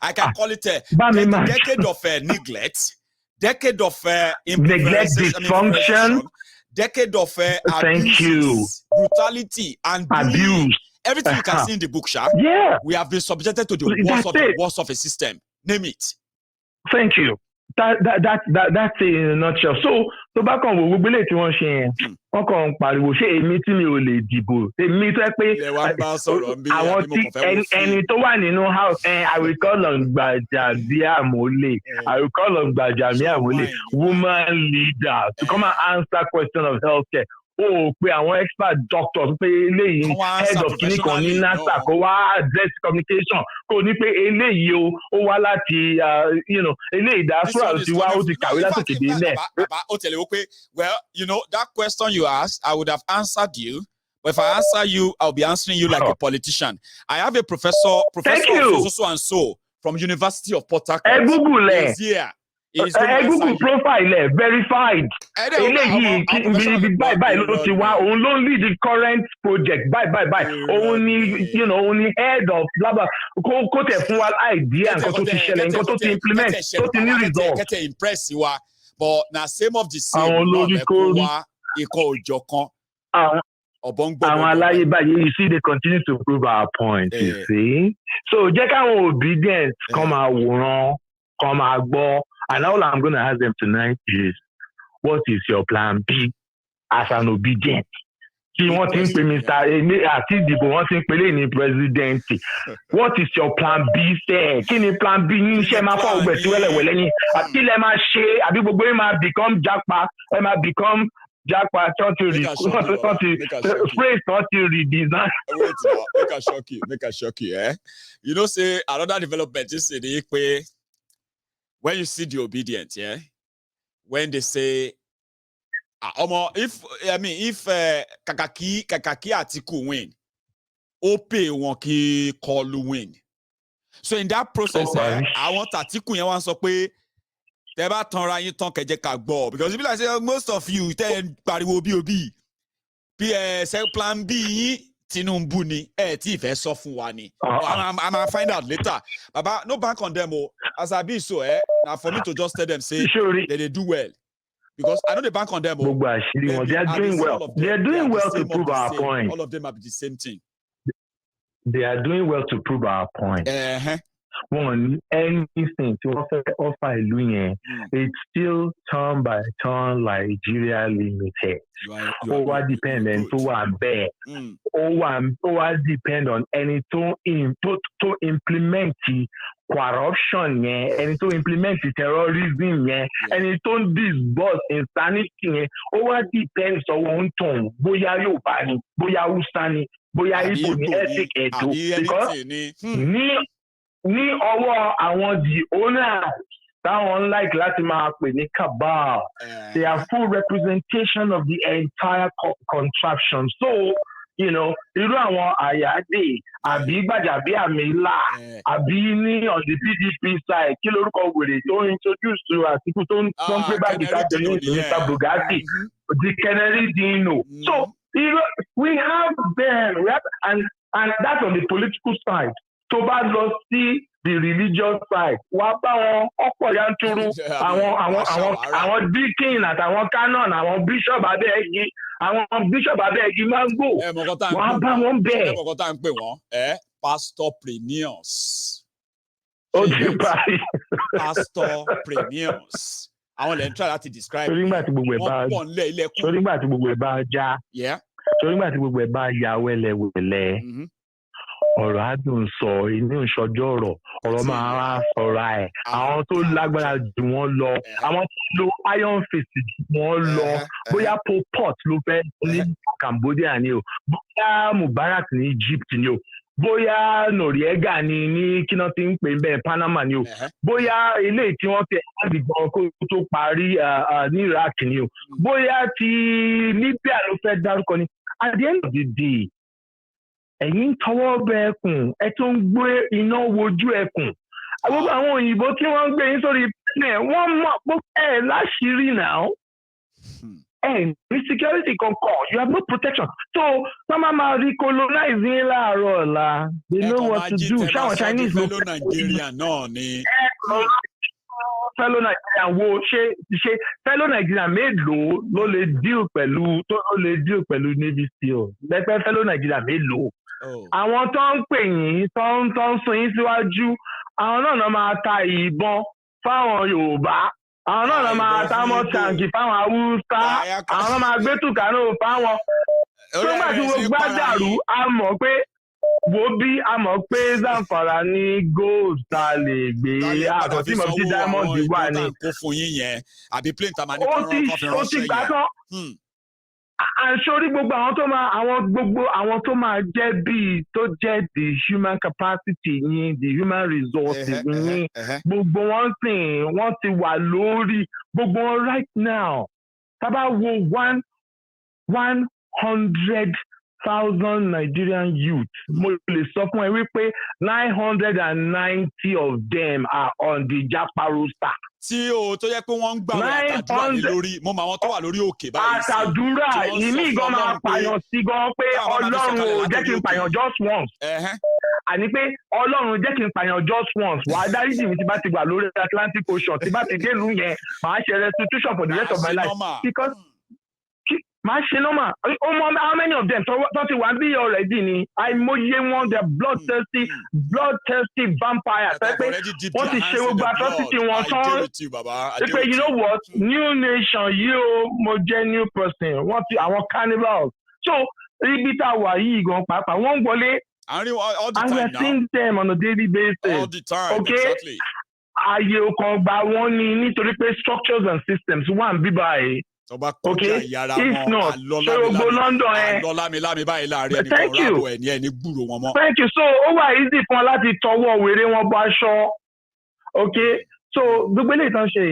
I can call it a decade of neglect, decade of neglect, dysfunction, decade of brutality and abuse. Everything you can see in the book, Sha. Yeah, we have been subjected to the worst of a system. Name it. Thank you. That's it in a nutshell. So back on gbogbo ilé tí wọ́n ṣe yẹn wọ́n kàn ń pariwo ṣé èmi tí mi ò lè dìbò èmi tó yẹ pé àwọn tí ẹni tó wà nínú house I will call on Gbajabiamile I will call on Gbajabiamile woman leader to come and answer question of healthcare. Pé àwọn expert doctors pé eléyìí head of clinic kan ní NASA kó wá address communication kó ní pé eléyìí ó wá láti eléyìí diaspora ti wá ó ti kàwé látòkè dé ilẹ̀. Ó tẹ̀lé wọ́n pé that question you asked I would have answered you but if I answer you I'll be answering you like a politician. I have a professor of so and so from University of Port Harcourt. Google here. Google profile verified. Eléyìí báyìí ló ti wá òun ló lead the current project báyìí òun ni head of blabla kó tẹ̀ fún wa idea nǹkan tó ti ṣẹlẹ̀ nǹkan tó ti implement tó ti ní result. Kẹ́tẹ̀ impress wa but na same of the same. Àwọn olórí kórì ikọ̀ òjọ̀ kan. Àwọn aláyé báyìí you see they continue to prove our point you see. So jẹ́ káwọn obedient kan máa wòran kan máa gbọ́. And all I'm going to ask them tonight is, what is your plan B as an obedient? Kí wọ́n ti ń pè Mr. àti ìdìbò wọ́n ti ń pè lé ní president. What is your plan B sẹ́? Kí ni plan B yín iṣẹ́ máa fọ́ ọgbẹ̀ sí wẹ́lẹ̀wẹ́lẹ́ yín? Àti ilẹ̀ máa ṣe àbí gbogbo yín máa become japa ẹ máa become japa tọ́tì phrase tọ́tì redesign. Make I shock you. You know say another development is the pé. When you see the obedient, when they say, if Kakaki Atiku win, Ope won ki Kolu win. So in that process, I want Atiku yen wan sọ pé tẹ́ bá tanra yín tán kẹ́ jẹ́ ká gbọ́ because it be like say most of you tẹ́ pariwo bí plan B yín Tinubu ni tí ìfẹ́ sọ fún wa ni. I'm gonna find out later. Baba, no bank on them. As I be so, now for me to just tell them say that they do well. Because I know they bank on them. They are doing well. They are doing well to prove our point. All of them are the same thing. They are doing well to prove our point. One, anything to offer ìlú yẹn, it's still turn by turn Nigeria limited. Ó wá dependent tó wà bẹ́ẹ̀. Ó wá depend on ẹni tó implement corruption yẹn, ẹni tó implement terrorism yẹn, ẹni tó disburse insanity yẹn. Ó wá depend sọ̀wọ́ ń tàn bóyá Yorùbá ni, bóyá Hausa ni, bóyá Igbo ni, ethnic Edo. Because ní ọwọ́ àwọn the owners táwọn like láti máa pè ní cabal they are full representation of the entire contraption. So irú àwọn àyáde àbí Gbàjàbíàmílà àbí ní on the PDP side kí lórúkọ wèrè tó introduce to Àtíkù tó ń gbé báàgì káàkiri ní Mr. Bugatti the Kennedy Dino. So we have them and that's on the political side. Tó bá lọ sí the religious side wàá bá wọn ọ̀pọ̀ yanturu àwọn deacon àtàwọn canon àwọn bishop abẹ́ẹ̀gì máa ń gbò wàá bá wọn bẹ́ẹ̀. ẹ̀mọ̀kọ́ tá à ń pè wọ́n pastorpreneurs. ó ti parí. pastorpreneurs. àwọn lè ń try láti describe. torí nígbà tí gbogbo ẹ̀ bá ya wẹ́lẹ́wẹ́lẹ́. ọ̀rọ̀ adùn sọ inú ìṣọjọ́ ọ̀rọ̀ máa sọ̀rọ̀ ẹ̀ àwọn tó lágbára jù wọ́n lọ àwọn tó lo iron fist jù wọ́n lọ bóyá Pol Pot ló fẹ́ ní Cambodia ni o bóyá Mubarak ní Egypt ni o bóyá Noriega ní kí wọ́n ti ń pè bẹ́ẹ̀ Panama ni o bóyá eléyìí tí wọ́n ti ẹ̀ẹ́dì gan kó tó parí ní Iraq ni o bóyá ti Libya ló fẹ́ dárúkọ ni at the end of the day ẹ̀yin tọwọ́ bẹ ẹkùn ẹ tó ń gbé iná wojú ẹkùn gbogbo àwọn òyìnbó tí wọ́n ń gbé yín sórí pẹ́ẹ́nẹ̀ wọ́n mọ̀ pé ẹ̀ láṣìírí náà ẹ̀ ní security kankan you have no protection so wọ́n máa recolonize yín láàárọ̀ ọ̀la they know what to do ṣáwọn Chinese ló fellow Nigeria náà ni. fellow Nigerian wo ṣe fellow Nigerian mélòó ló lè deal pẹ̀lú Navy SEAL lẹ́pẹ́ fellow Nigerian mélòó. àwọn tó ń pè yín tó ń sún yín síwájú àwọn náà máa ta ìbọn fáwọn Yorùbá àwọn náà máa ta mọ́tàǹkì fáwọn Haúsá àwọn náà máa gbé tùkánù fáwọn. tó bá ti wo gbádàrú a mọ̀ pé Zamfara ní gold tá a lè gbé àbọ̀ tí mo ti diamond wà ní. àbí plane tá a máa ní kọ́ńtà kọ́fì ránṣẹ́ yẹn. àṣọrí gbogbo àwọn tó máa jẹ́ bíi tó jẹ́ the human capacity yín the human resources yín gbogbo wọn ti wà lórí gbogbo wọn right now tá bá wo 100,000 Nigerian youth mo lè sọ fún ẹ wípé 990 of them are on the Japa roster. tí o tó yẹ pé wọ́n ń gbà wọ́n àtàdúrà ní lórí mo mọ àwọn tó wà lórí òkè báyìí. àtàdúrà ìmí gan máa pààyàn sí gan pé Ọlọ́run ò jẹ́ kí n pààyàn just once. àní pé Ọlọ́run jẹ́ kí n pààyàn just once wà á dáríjì mi tí bá ti wà lórí Atlantic Ocean tí bá ti dé ìlú yẹn màá ṣe restitution for the rest of my life because máa ṣe normal how many of them tó ti wà bí already ni àìmọye wọn the bloodthirsty vampires pé wọ́n ti ṣe gbogbo atrocity wọn tán pé you know what new nation yìí o mo jẹ́ new person wọ́n ti àwọn cannibals so ibi tá a wà yìí gan pàápàá wọ́n ń wọlé and we are seeing them on a daily basis all the time okay exactly. ààyè ọkàn gbà wọ́n ní nítorí pé structures and systems wà ń bíbá yìí. Okay, if not, so go London. Thank you. Thank you. So, over easy for láti tọwọ́ wèrè wọn bọ aṣọ. Okay, so gbogbo eléyìí tán ṣe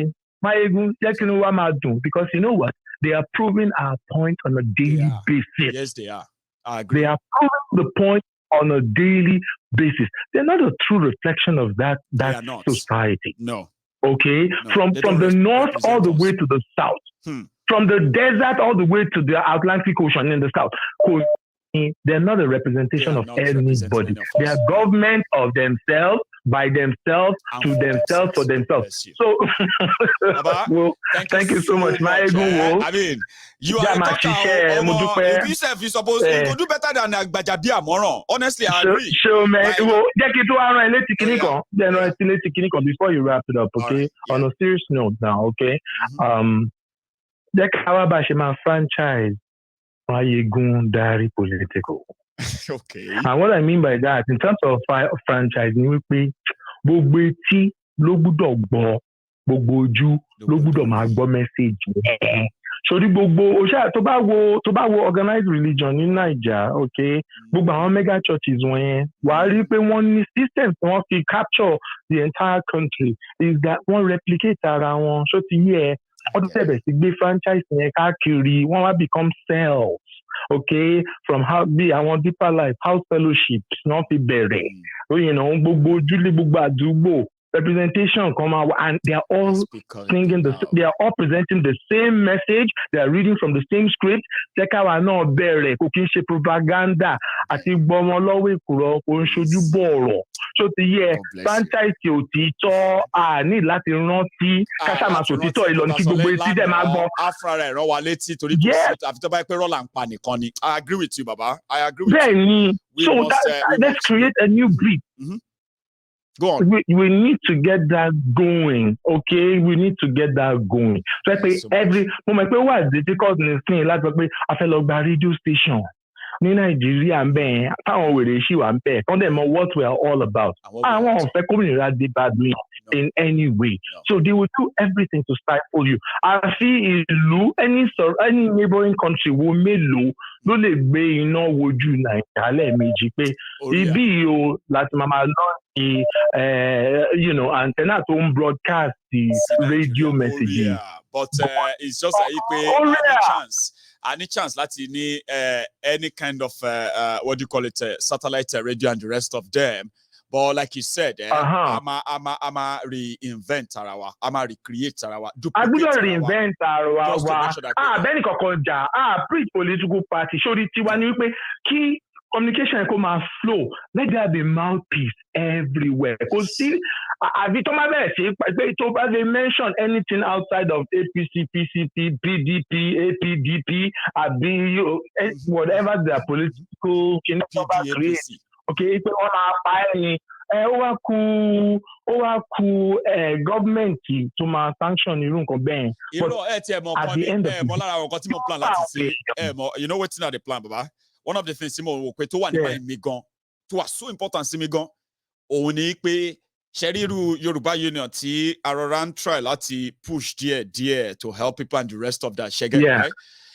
Mayegun jẹ́ kí ni wàá máa dùn because you know what they are proving our point on a daily basis. Yes, they are. I agree. They are proving the point on a daily basis. They're not a true reflection of that society. No. Okay, no, from the north all the way to the south. From the desert all the way to the Atlantic Ocean in the south. They're not a representation of anybody. They are government of themselves, by themselves, to themselves, for themselves. So, well, thank you so much. I mean, you are you're supposed to do better than Gbajàbíàmọ́ràn. Honestly, I agree. Sure, man. Before you wrap it up, okay? Right, yeah. On a serious note now, okay? Jẹ́ ká wá bá ṣe máa franchise Mayegun Diary Political. Okay. And what I mean by that, in terms of franchise, ni wípé gbogbo etí ló gbúdọ̀ gbọ́, gbogbo ojú ló gbúdọ̀ máa gbọ́ message. Sórí gbogbo tó bá wo organized religion ní Naija, okay, gbogbo àwọn mega churches wọ̀nyẹn, wàá rí pé wọ́n ní system tí wọ́n fi capture the entire country is that wọ́n replicate ara wọn, ṣó ti yé ẹ. Wọ́n tún tẹ̀bẹ̀ sí gbé franchise yẹn káàkiri wọ́n wá become cells okay, from how be I want deeper life, house fellowships, not be bere. You know, representation come out, and they are all singing they are all presenting the same message. They are reading from the same script. Tekawa no bere, cooking propaganda. Ati bomolowe kuro konshoju boro. So the franchise òtítọ́ ní láti rántí káṣámà sòtítọ́ ìlọrin kí gbogbo etí dẹ̀ máa gbọ́. Afra rẹ̀ rán wa létí torí kò sí àfi tó bá yẹ pé rọ́là ń pa nìkan ni. I agree with you, Baba. I agree with you. Bẹ́ẹ̀ni, so let's create a new breed. Go on. We need to get that going, okay? We need to get that going. So every moment, what's difficult in this thing? Like, I feel like radio station. Ní Nàìjíríà ń bẹ̀ táwọn wèrè ṣì wà ń bẹ̀ tán dẹ̀ mọ̀ what we are all about. Àwọn ọ̀fẹ́ kómìnira dé bá mi in any way. So they will do everything to stifle you. Àfi ìlú any neighboring country wo mélòó ló lè gbé iná wojú Nàìjíríà lẹ́ẹ̀mejì pé ibi yìí o láti máa lọ sí antenna tó ń broadcast the radio messages. Yeah. But it's just like any chance láti ní any kind of what do you call it, satellite radio and the rest of them. But like you said, ama reinvent ara wa, ama recreate ara wa, duplicate ara wa. Reinvent ara wa. Bẹ́ẹ̀ni kankan jà, preach political party. Sórí tiwa ni wípé kí communication kó máa flow. Let there be mouthpiece everywhere. Kò sí àbí tó máa bẹ̀rẹ̀ sí pé tó bá lè mention anything outside of APC, PCP, PDP, APDP, àbí whatever their political create. Okay, pé wọ́n máa pa ẹni. Ó wá kù gọ́ọ̀mẹ̀ntì tó máa sanction irú nǹkan bẹ́ẹ̀. At the end of the day, you know what's not the plan, Baba? One of the things Simon wò pé tó wà ní mind mi gan, tó wà so important sí mi gan, òun ni pé ṣẹ́ríru Yorùbá Union tí Arora ń try láti push díẹ̀ to help people and the rest of that ṣẹ́gẹ́, right?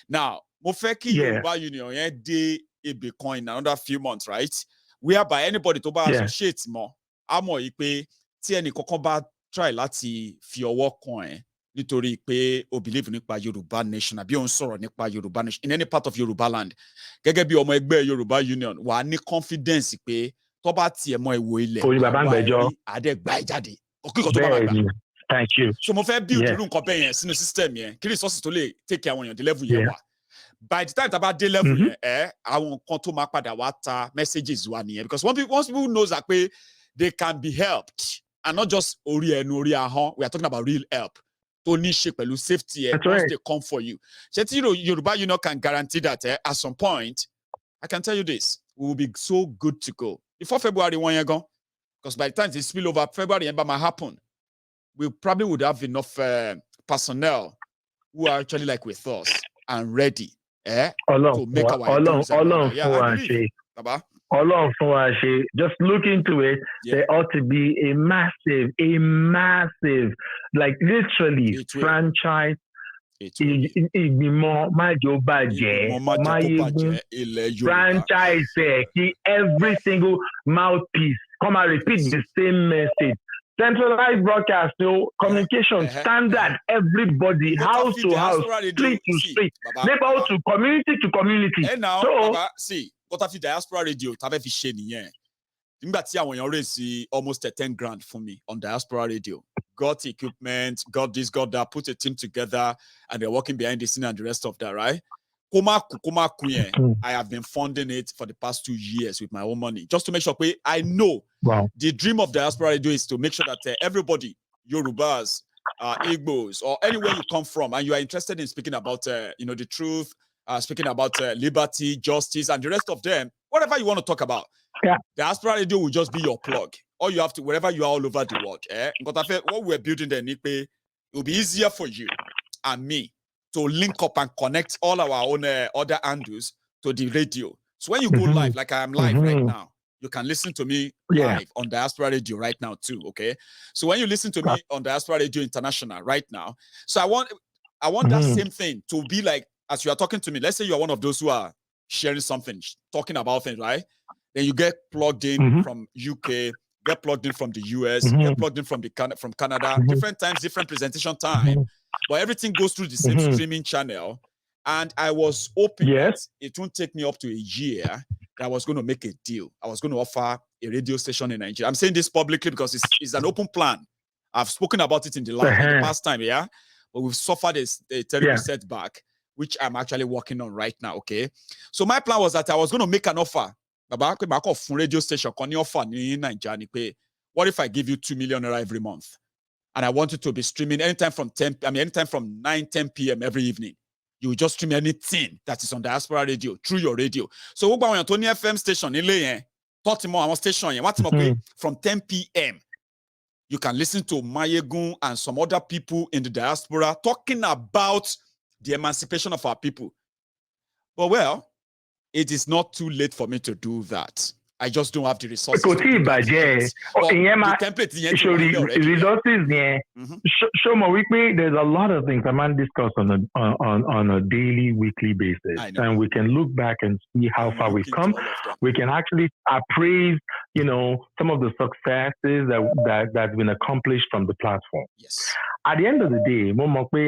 Now, mo fẹ́ kí Yorùbá Union yẹn dé ibì kan in another few months, right? Whereby anybody tó bá associate mọ́, á mọ̀ yìí pé tí ẹnì kankan bá try láti fi ọwọ́ kan ẹ̀ nítorí pé o believe nípa Yorùbá nation àbí o ń sọ̀rọ̀ nípa Yorùbá nation in any part of Yorùbá land, gẹ́gẹ́ bí ọmọ ẹgbẹ́ Yorùbá Union, wà á ní confidence pé tó bá tiẹ̀ mọ ìwò ilẹ̀ àwọn àdẹ́gbà ìjáde òkìkọ̀ tó bá máa gbà. Thank you. So mo fẹ́ build irú nǹkan bẹ́ẹ̀ yẹn sínú system yẹn kí resources tó lè take care àwọn èèyàn dé level yẹn wà. By the time tá bá dé level yẹn àwọn nǹkan tó máa padà wá ta messages wa nìyẹn, because once people knows that pé they can be helped and not just orí ẹnu orí ahọ́n, we are talking about real help tó ní ṣe pẹ̀lú safety once they come for you. Ṣé tí Yorùbá Union can guarantee that at some point, I can tell you this, we will be so good to go before February 1 year gone, because by the time they spill over February might happen, we probably would have enough personnel who are actually like with us and ready to make our just look into it. There ought to be a massive, like literally franchise. Franchise, every single mouthpiece come and repeat the same message. Centralized broadcast, communication standard, everybody, house to house, street to street, neighborhood to community. And now, Baba, see, what have the diaspora radio? T'avais fi ṣe nìyẹn. Nígbà tí àwọn èèyàn raise almost 10 grand for me on diaspora radio. Got equipment, got this, got that, put a team together, and they're working behind the scene and the rest of that, right? I have been funding it for the past 2 years with my own money, just to make sure I know the dream of diaspora radio is to make sure that everybody, Yorubas, Igbos, or anywhere you come from, and you are interested in speaking about the truth, speaking about liberty, justice, and the rest of them, whatever you want to talk about, diaspora radio will just be your plug. All you have to, wherever you are all over the world. What we're building there, it will be easier for you and me to link up and connect all our own other handles to the radio. So when you go live, like I am live right now, you can listen to me live on Diaspora Radio right now too, okay? So when you listen to me on Diaspora Radio International right now, so I want that same thing to be like, as you are talking to me, let's say you are one of those who are sharing something, talking about things, right? Then you get plugged in from UK, get plugged in from the US, get plugged in from Canada, different times, different presentation time, but everything goes through the same streaming channel, And I was hoping that it won't take me up to a year that I was going to make a deal. I was going to offer a radio station in Nigeria. I'm saying this publicly because it's an open plan. I've spoken about it in the past time, yeah? But we've suffered a terrible setback, which I'm actually working on right now, okay? So my plan was that I was going to make an offer. Radio station, what if I give you 2 million naira every month? And I want you to be streaming anytime from 9, 10 p.m. every evening. You just stream anything that is on Diaspora Radio through your radio. So when you're Tony FM station, from 10 p.m., you can listen to Mayegun and some other people in the diaspora talking about the emancipation of our people. But well, it is not too late for me to do that. I just don't have the resources. The template show me there's a lot of things a man discuss on a daily, weekly basis, and we can look back and see how far we've come. We can actually appraise, some of the successes that's been accomplished from the platform. Yes. At the end of the day,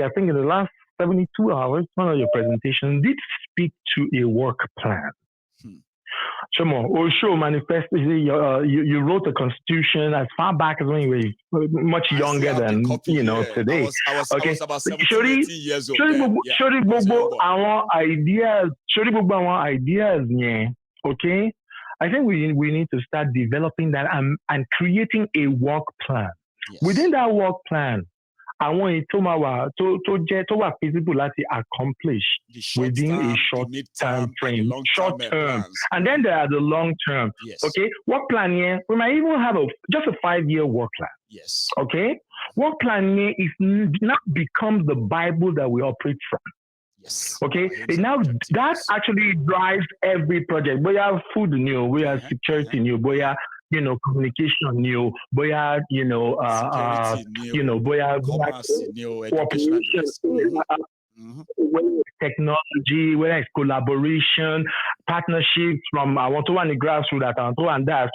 I think in the last 72 hours, one of your presentations did speak to a work plan. Osho manifesto. You wrote the Constitution as far back as when you were much younger than today. I was about 17, 18 years old. Okay, I think we need to start developing that and creating a work plan. Yes. Within that work plan, I want it to feasible to accomplish within a short time frame, short term, and then there are the long term. Yes. Okay, work plan here. We might even have just a 5-year work plan. Yes. Okay, work plan here is now becomes the Bible that we operate from. Yes. Okay, that actually drives every project. We have food new, we have security new, we have communication new, boya, boya, cooperation, technology, whether it's collaboration, partnerships from I want to run the grassroots at and that,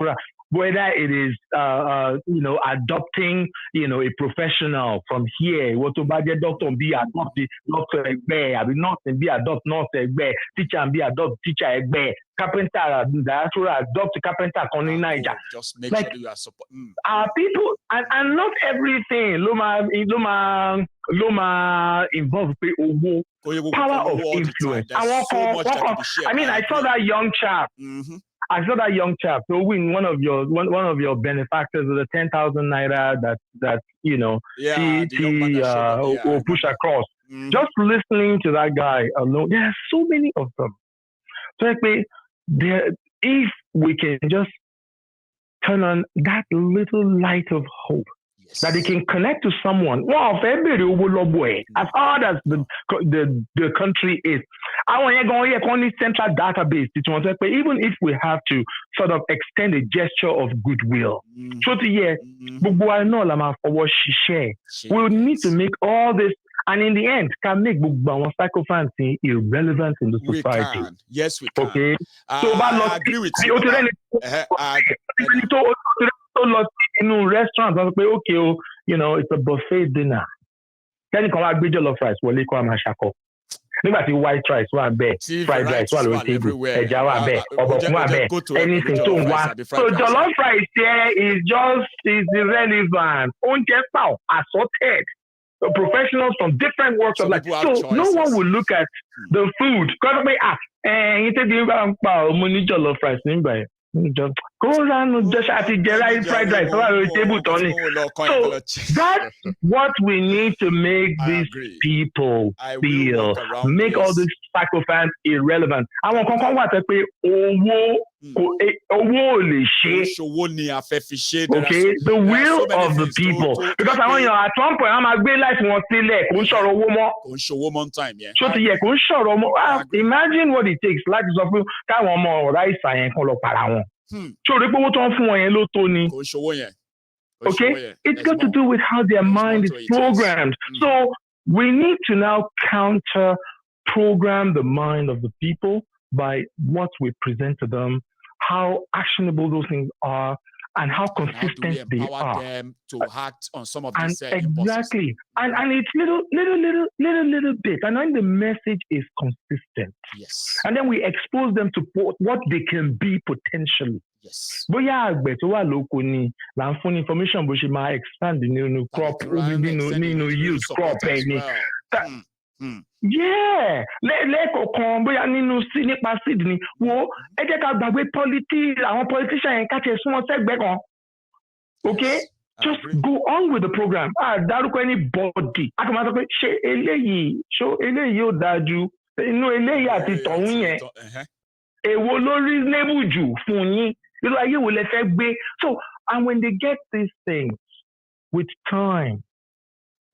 whether it is adopting a professional from here, what to budget doctor be adopt doctor egbe, not be adopt not egbe, teacher and be adopt teacher egbe, carpenter diaspora adopt carpenter in Niger. Just make sure you are support. Our people and not everything Loma involved power of influence. I saw that young chap. Mm-hmm. I saw that young chap. So win one of your benefactors with a 10,000 naira that will push across. Mm-hmm. Just listening to that guy alone, there are so many of them. So if we can just turn on that little light of hope, that they can connect to someone. Wow, as hard as the country is, I want to go on this central database. Even if we have to sort of extend a gesture of goodwill, we'll need to make all this, and in the end, can make psychophancy irrelevant in the society. We can. Yes, we can. Okay, I agree with you. Restaurants, it's a buffet dinner. Then you come out with jollof rice, white rice, fried rice, anything. So jollof rice here is irrelevant. Assorted. Professionals from different walks of life. So no one will look at the food. Jollof rice. Just go around just at the fried rice. So that's what we need to make these people feel. Make all these psychophants irrelevant. I want to say the will of the people. Because I want at one point I'm a great life imagine what it takes. Like okay, it's got to do with how their mind is programmed. So we need to now counter program the mind of the people by what we present to them, how actionable those things are, and how consistent they are. Them to act on some of these exactly. And it's little bit. And then the message is consistent. Yes. And then we expose them to what they can be potentially. Yes. Bóyá àgbẹ̀ tó wà lóko ni là ń fún information bó ṣe máa expand nínú crop nínú use crop ẹni. Yeah, lẹ́ẹ̀kọ̀ọ̀kan bóyá nípa seed ni wo ẹ jẹ́ ká gbàgbé àwọn politician yẹn ká tiẹ̀ súnmọ́ sẹ́gbẹ̀ẹ́ kan. Okay? Just go on with the program. Dárúkọ anybody. A kò máa sọ pé ṣé eléyìí ò dájú inú eléyìí àti tọ̀hún yẹn. Èwo ló reasonable jù fún yín? Irú ayé wo lẹ fẹ́ gbé? So, and when they get these things with time,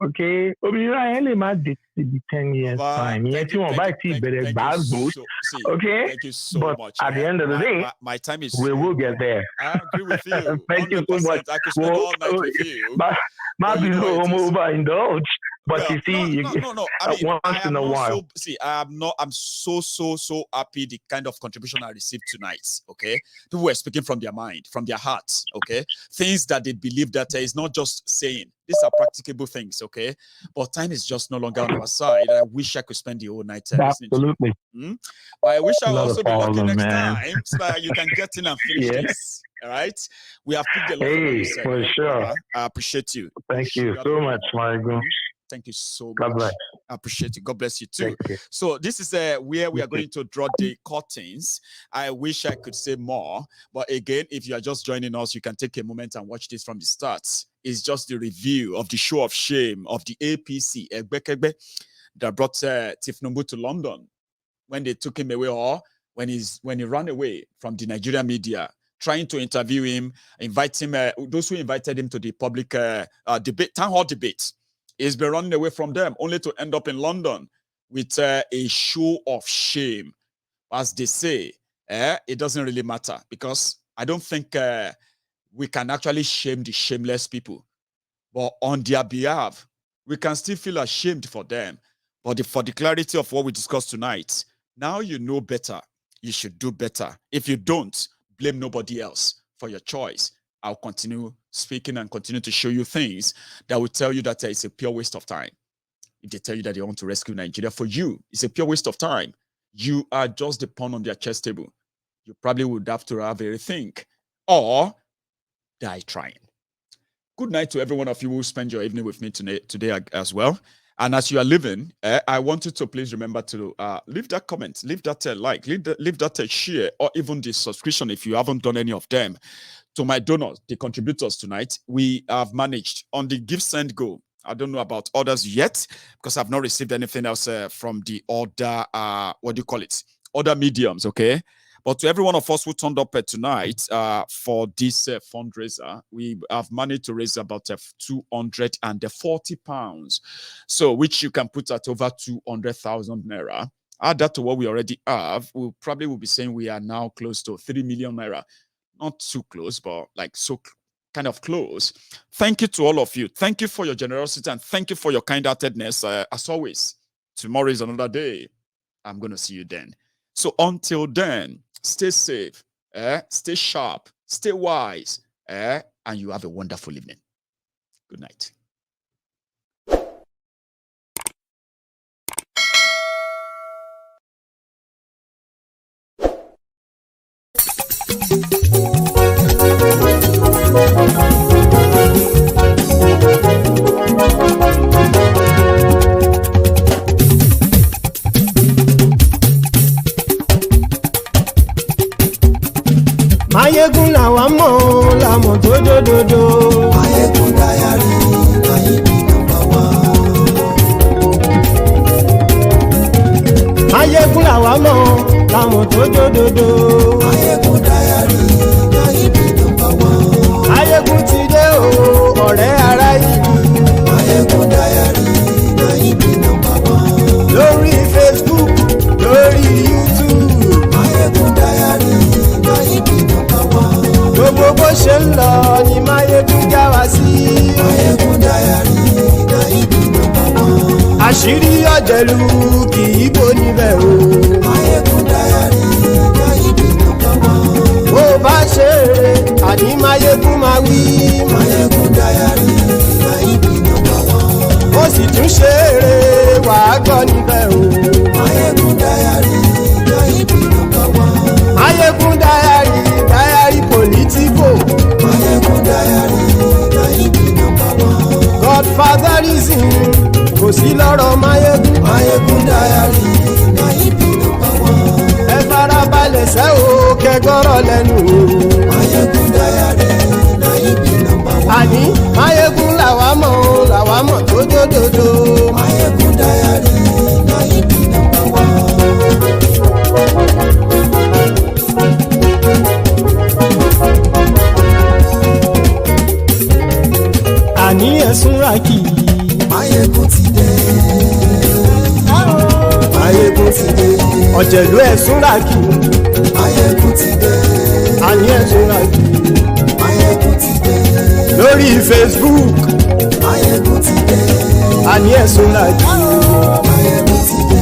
okay, òmìnira yẹn lè má dé síbi 10 years time. Ìyẹn tí wọ́n bá ti bẹ̀rẹ̀ gbàgbó. Okay, but much, at the end of the day, my time is we will get there. I agree with you. Thank you so much. I could spend all night with you. Maybe overindulged. But you see, no. I mean, once in a while. I'm so happy the kind of contribution I received tonight. Okay, people were speaking from their mind, from their hearts. Okay, things that they believe that is not just saying. These are practicable things. Okay, but time is just no longer on our side. I wish I could spend the whole night absolutely. But I wish I would also be lucky next time so that you can get in and finish this. All right, we have picked a lot of you said. For sure. I appreciate you. Thank you so much, Michael. Thank you so much. God bless. I appreciate you. God bless you too. You. So this is where we are going to draw the curtains. I wish I could say more, but again, if you are just joining us, you can take a moment and watch this from the start. It's just the review of the show of shame of the APC that brought Tinubu to London when they took him away, or when he ran away from the Nigerian media, trying to interview him, invite him. Those who invited him to the public debate, town hall debate. He's been running away from them, only to end up in London with a show of shame. As they say, it doesn't really matter, because I don't think we can actually shame the shameless people. But on their behalf, we can still feel ashamed for them. But for the clarity of what we discussed tonight, now you know better. You should do better. If you don't, blame nobody else for your choice. I'll continue speaking and continue to show you things that will tell you that it's a pure waste of time. If they tell you that they want to rescue Nigeria, for you, it's a pure waste of time. You are just the pawn on their chess table. You probably would have to have a rethink or die trying. Good night to every one of you who spend your evening with me today as well. And as you are leaving, I want you to please remember to leave that comment, leave that like, leave that share, or even the subscription if you haven't done any of them. To my donors, the contributors tonight, we have managed on the Give Send Go. I don't know about others yet, because I've not received anything else from the other, other mediums, okay? But to every one of us who turned up tonight for this fundraiser, we have managed to raise about £240. So, which you can put at over 200,000 naira. Add that to what we already have, we probably will be saying we are now close to 3 million naira. Not too close, but like so kind of close. Thank you to all of you. Thank you for your generosity and thank you for your kind-heartedness. As always, tomorrow is another day. I'm going to see you then. So until then, stay safe, stay sharp, stay wise, and you have a wonderful evening. Good night. Mayegun làwa mọ̀ làmọ̀ tó dòdòdò. Mayegun Diary Ayíbi #1. Mayegun làwa mọ̀ làmọ̀ tó dòdòdò. Mayegun Diary Ayíbi #1. Mayegun ti dé o ọ̀rẹ́ ara yìí. Mayegun Diary Ayíbi #1. Lórí Facebook, lórí YouTube. Mayegun Diary Ayíbi #1. Gbogbo bó ṣe ń lọ ni Mayegun já wa sí. Mayegun Diary Ayíbi #1. Àṣírí ọ̀jẹ̀lú kì í bò níbẹ̀ o. Mayegun Diary Ayíbi #1. Bó bá ṣe eré àní Mayegun Mayegun diary na ibi number one. Ó sì tún ṣe eré wàá gbọ́ níbẹ̀ o. Mayegun diary na ibi number one. Mayegun diary politico. Mayegun diary na ibi number one. Godfatherism kò sí lọ́rọ̀ Mayegun. Mayegun diary na ibi number one. Ẹ farabalẹ̀ sẹ́ o kẹgọ́rọ̀ lẹ́nu o. Mayegun diary na ibi number one. Àní Mayegun làwa mọ̀ tó dòdòdò. Mayegun diary na ibi number one. Àní ẹ̀sùn ràkì. Mayegun ti dé. Mayegun ti dé. Ọ̀jẹ̀lú ẹ̀sùn ràkì. Mayegun ti dé. Àní ẹ̀sùn ràkì. Mayegun ti dé. Lórí Facebook. Mayegun ti dé. Àní ẹ̀sùn ràkì. Mayegun ti dé.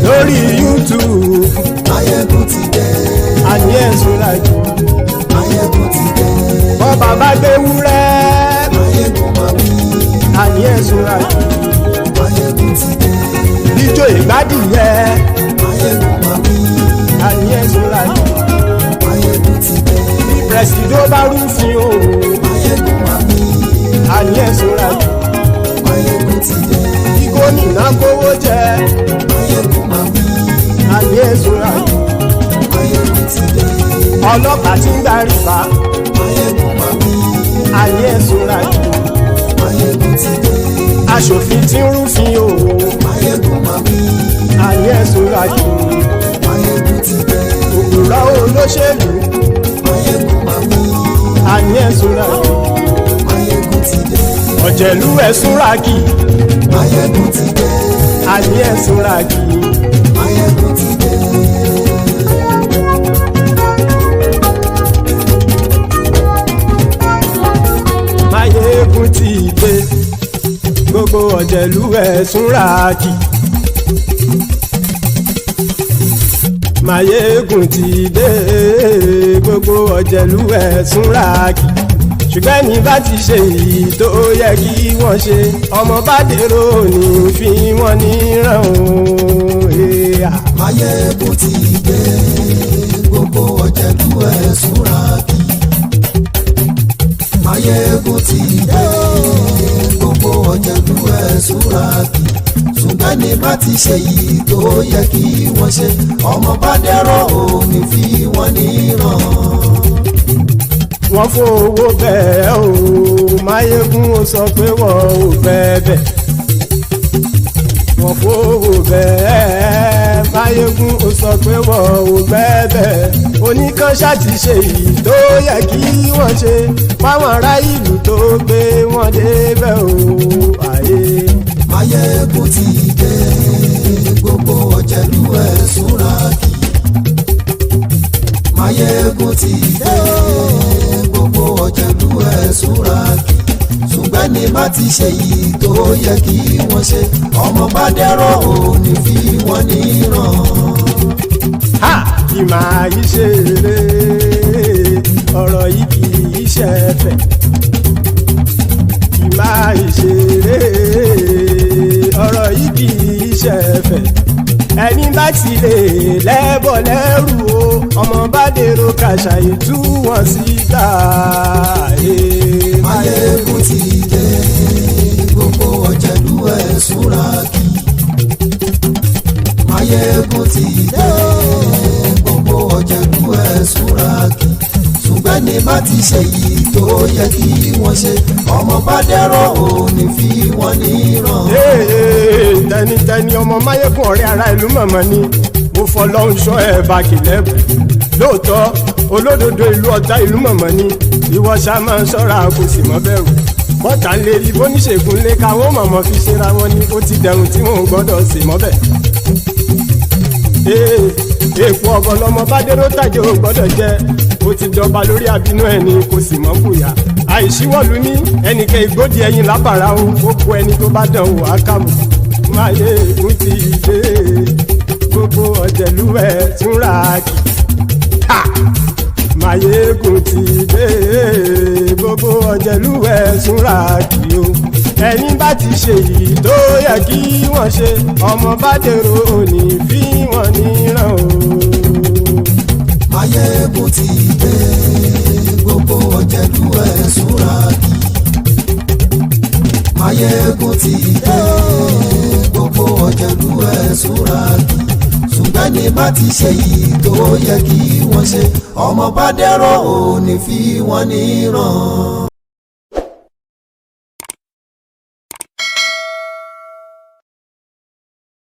Lórí YouTube. Mayegun ti dé. Àní ẹ̀sùn ràkì. Mayegun ti dé. Bọ́ bàbá gbé wúrẹ́. Mayegun máa wí. Àní ẹ̀sùn ràkì. Mayegun ti dé. Ijó ìgbádìyẹ. Mayegun máa wí. Àní ẹ̀sùn ràkì. Mayegun ti dé. Pẹ̀sìdó bá rúfin o. Mayegun máa wí. Àní ẹ̀sùn ràkì. Mayegun ti dé. Bí gómìnà kówó jẹ. Mayegun máa wí. Àní ẹ̀sùn ràkì. Mayegun ti dé. Ọlọ́pàá tí ń darí bá. Mayegun máa wí. Àní ẹ̀sùn ràkì. Mayegun ti dé. Aṣòfin tí ń rúfin o. Mayegun máa wí. Àní ẹ̀sùn ràkì. Mayegun ti dé. Òpùrọ́ olóṣèlú. Mayegun máa wí. Àní ẹ̀sùn ràkì. Mayegun ti dé. Ọ̀jẹ̀lú ẹ̀sùn ràkì. Mayegun ti dé. Àní ẹ̀sùn ràkì. Mayegun ti dé. Mayegun ti dé. Gbogbo ọ̀jẹ̀lú ẹ̀sùn ràkì. Mayegun ti dé. Gbogbo ọ̀jẹ̀lú ẹ̀sùn ràkì. Ṣùgbọ́n ní bá ti ṣe èyí tó yẹ kí wọ́n ṣe, ọmọ bá dèrò ní fi wọ́n níran o. Mayegun ti dé. Gbogbo ọ̀jẹ̀lú ẹ̀sùn ràkì. Mayegun ti dé. Gbogbo ọ̀jẹ̀lú ẹ̀sùn ràkì. Ṣùgbọ́n ní bá ti ṣe èyí tó yẹ kí wọ́n ṣe, ọmọ bá dèrò ní fi wọ́n níran. Wọ́n fowó bẹ́ẹ̀ o. Mayegun ó sọ pé wọ́n ò fẹ́ bẹ̀. Wọ́n fowó bẹ́ẹ̀. Mayegun ó sọ pé wọ́n ò fẹ́ bẹ̀. Oníkanṣá ti ṣe èyí tó yẹ kí wọ́n ṣe fáwọn ará ìlú tó gbé wọn débẹ̀ o. Mayegun ti dé. Gbogbo ọ̀jẹ̀lú ẹ̀sùn ràkì. Mayegun ti dé. Gbogbo ọ̀jẹ̀lú ẹ̀sùn ràkì. Ṣùgbọ́n ní bá ti ṣe yìí tó yẹ kí wọ́n ṣe, ọmọ bá dẹ́rọ̀ ò ní fi wọ́n níran. Kì máa yí ṣe eré, ọ̀rọ̀ yìí kì í ṣe ẹ̀fẹ̀. Kì máa yí ṣe eré, ọ̀rọ̀ yìí kì í ṣe ẹ̀fẹ̀. Ẹni bá ti lè lẹ́bọ̀ lẹ́rù o, ọmọ bá dèrò kàṣàyè tú wọn síta. Mayegun ti dé. Gbogbo ọ̀jẹ̀lú ẹ̀sùn ràkì. Mayegun ti dé. Gbogbo ọ̀jẹ̀lú ẹ̀sùn ràkì. Ṣùgbọ́n ní bá ti ṣe yìí tó yẹ kí wọ́n ṣe, ọmọ bá dẹ́rọ̀ ò ní fi wọ́n níran. Tẹnitẹni ọmọ Mayegun ọ̀rẹ́ ara ìlú mọ̀mọ́ ni mo fọlọ́run ṣọ́ ẹ̀ bá kìlẹ́bù. Lóòótọ́ olódodo ìlú ọ̀tá ìlú mọ̀mọ́ ni ìwọ ṣá máa ń ṣọ́ra kò sì mọ́ bẹ̀rù. Bọ́tà ń lè rí bóníṣègùn lé káwọn mọ̀mọ́ fi ṣera wọn ni ó ti dẹrùn tí wọn ò gbọ́dọ̀ sè mọ́bẹ̀. Èèpo ọ̀bọ lọmọ bá dérò tàjẹ́ ò gbọ́dọ̀ jẹ́, ó ti jọba lórí àbínú ẹni kò sì mọ́ bùyà. Àìsíwọ́lu ní ẹnìkẹ́ ìgbódì ẹyin lábàrá o, ó kó ẹni tó bá dán wò á kàmù. Mayegun ti dé. Gbogbo ọ̀jẹ̀lú ẹ̀sùn ràkì. Mayegun ti dé. gbogbo ọ̀jẹ̀lú ẹ̀ súnra kì o ẹni bá ti ṣe yìí tó yẹ kí wọ́n ṣe ọmọ bá dèrò òní fi wọ́n níran o. Máyégún ti dé gbogbo ọ̀jẹ̀lú ẹ̀ súnra kì. Máyégún ti dé gbogbo ọ̀jẹ̀lú ẹ̀ súnra kì. Ṣùgbọ́n ní bá ti ṣe yìí tó yẹ kí wọ́n ṣe ọmọ bá dèrò òní fi wọ́n níran.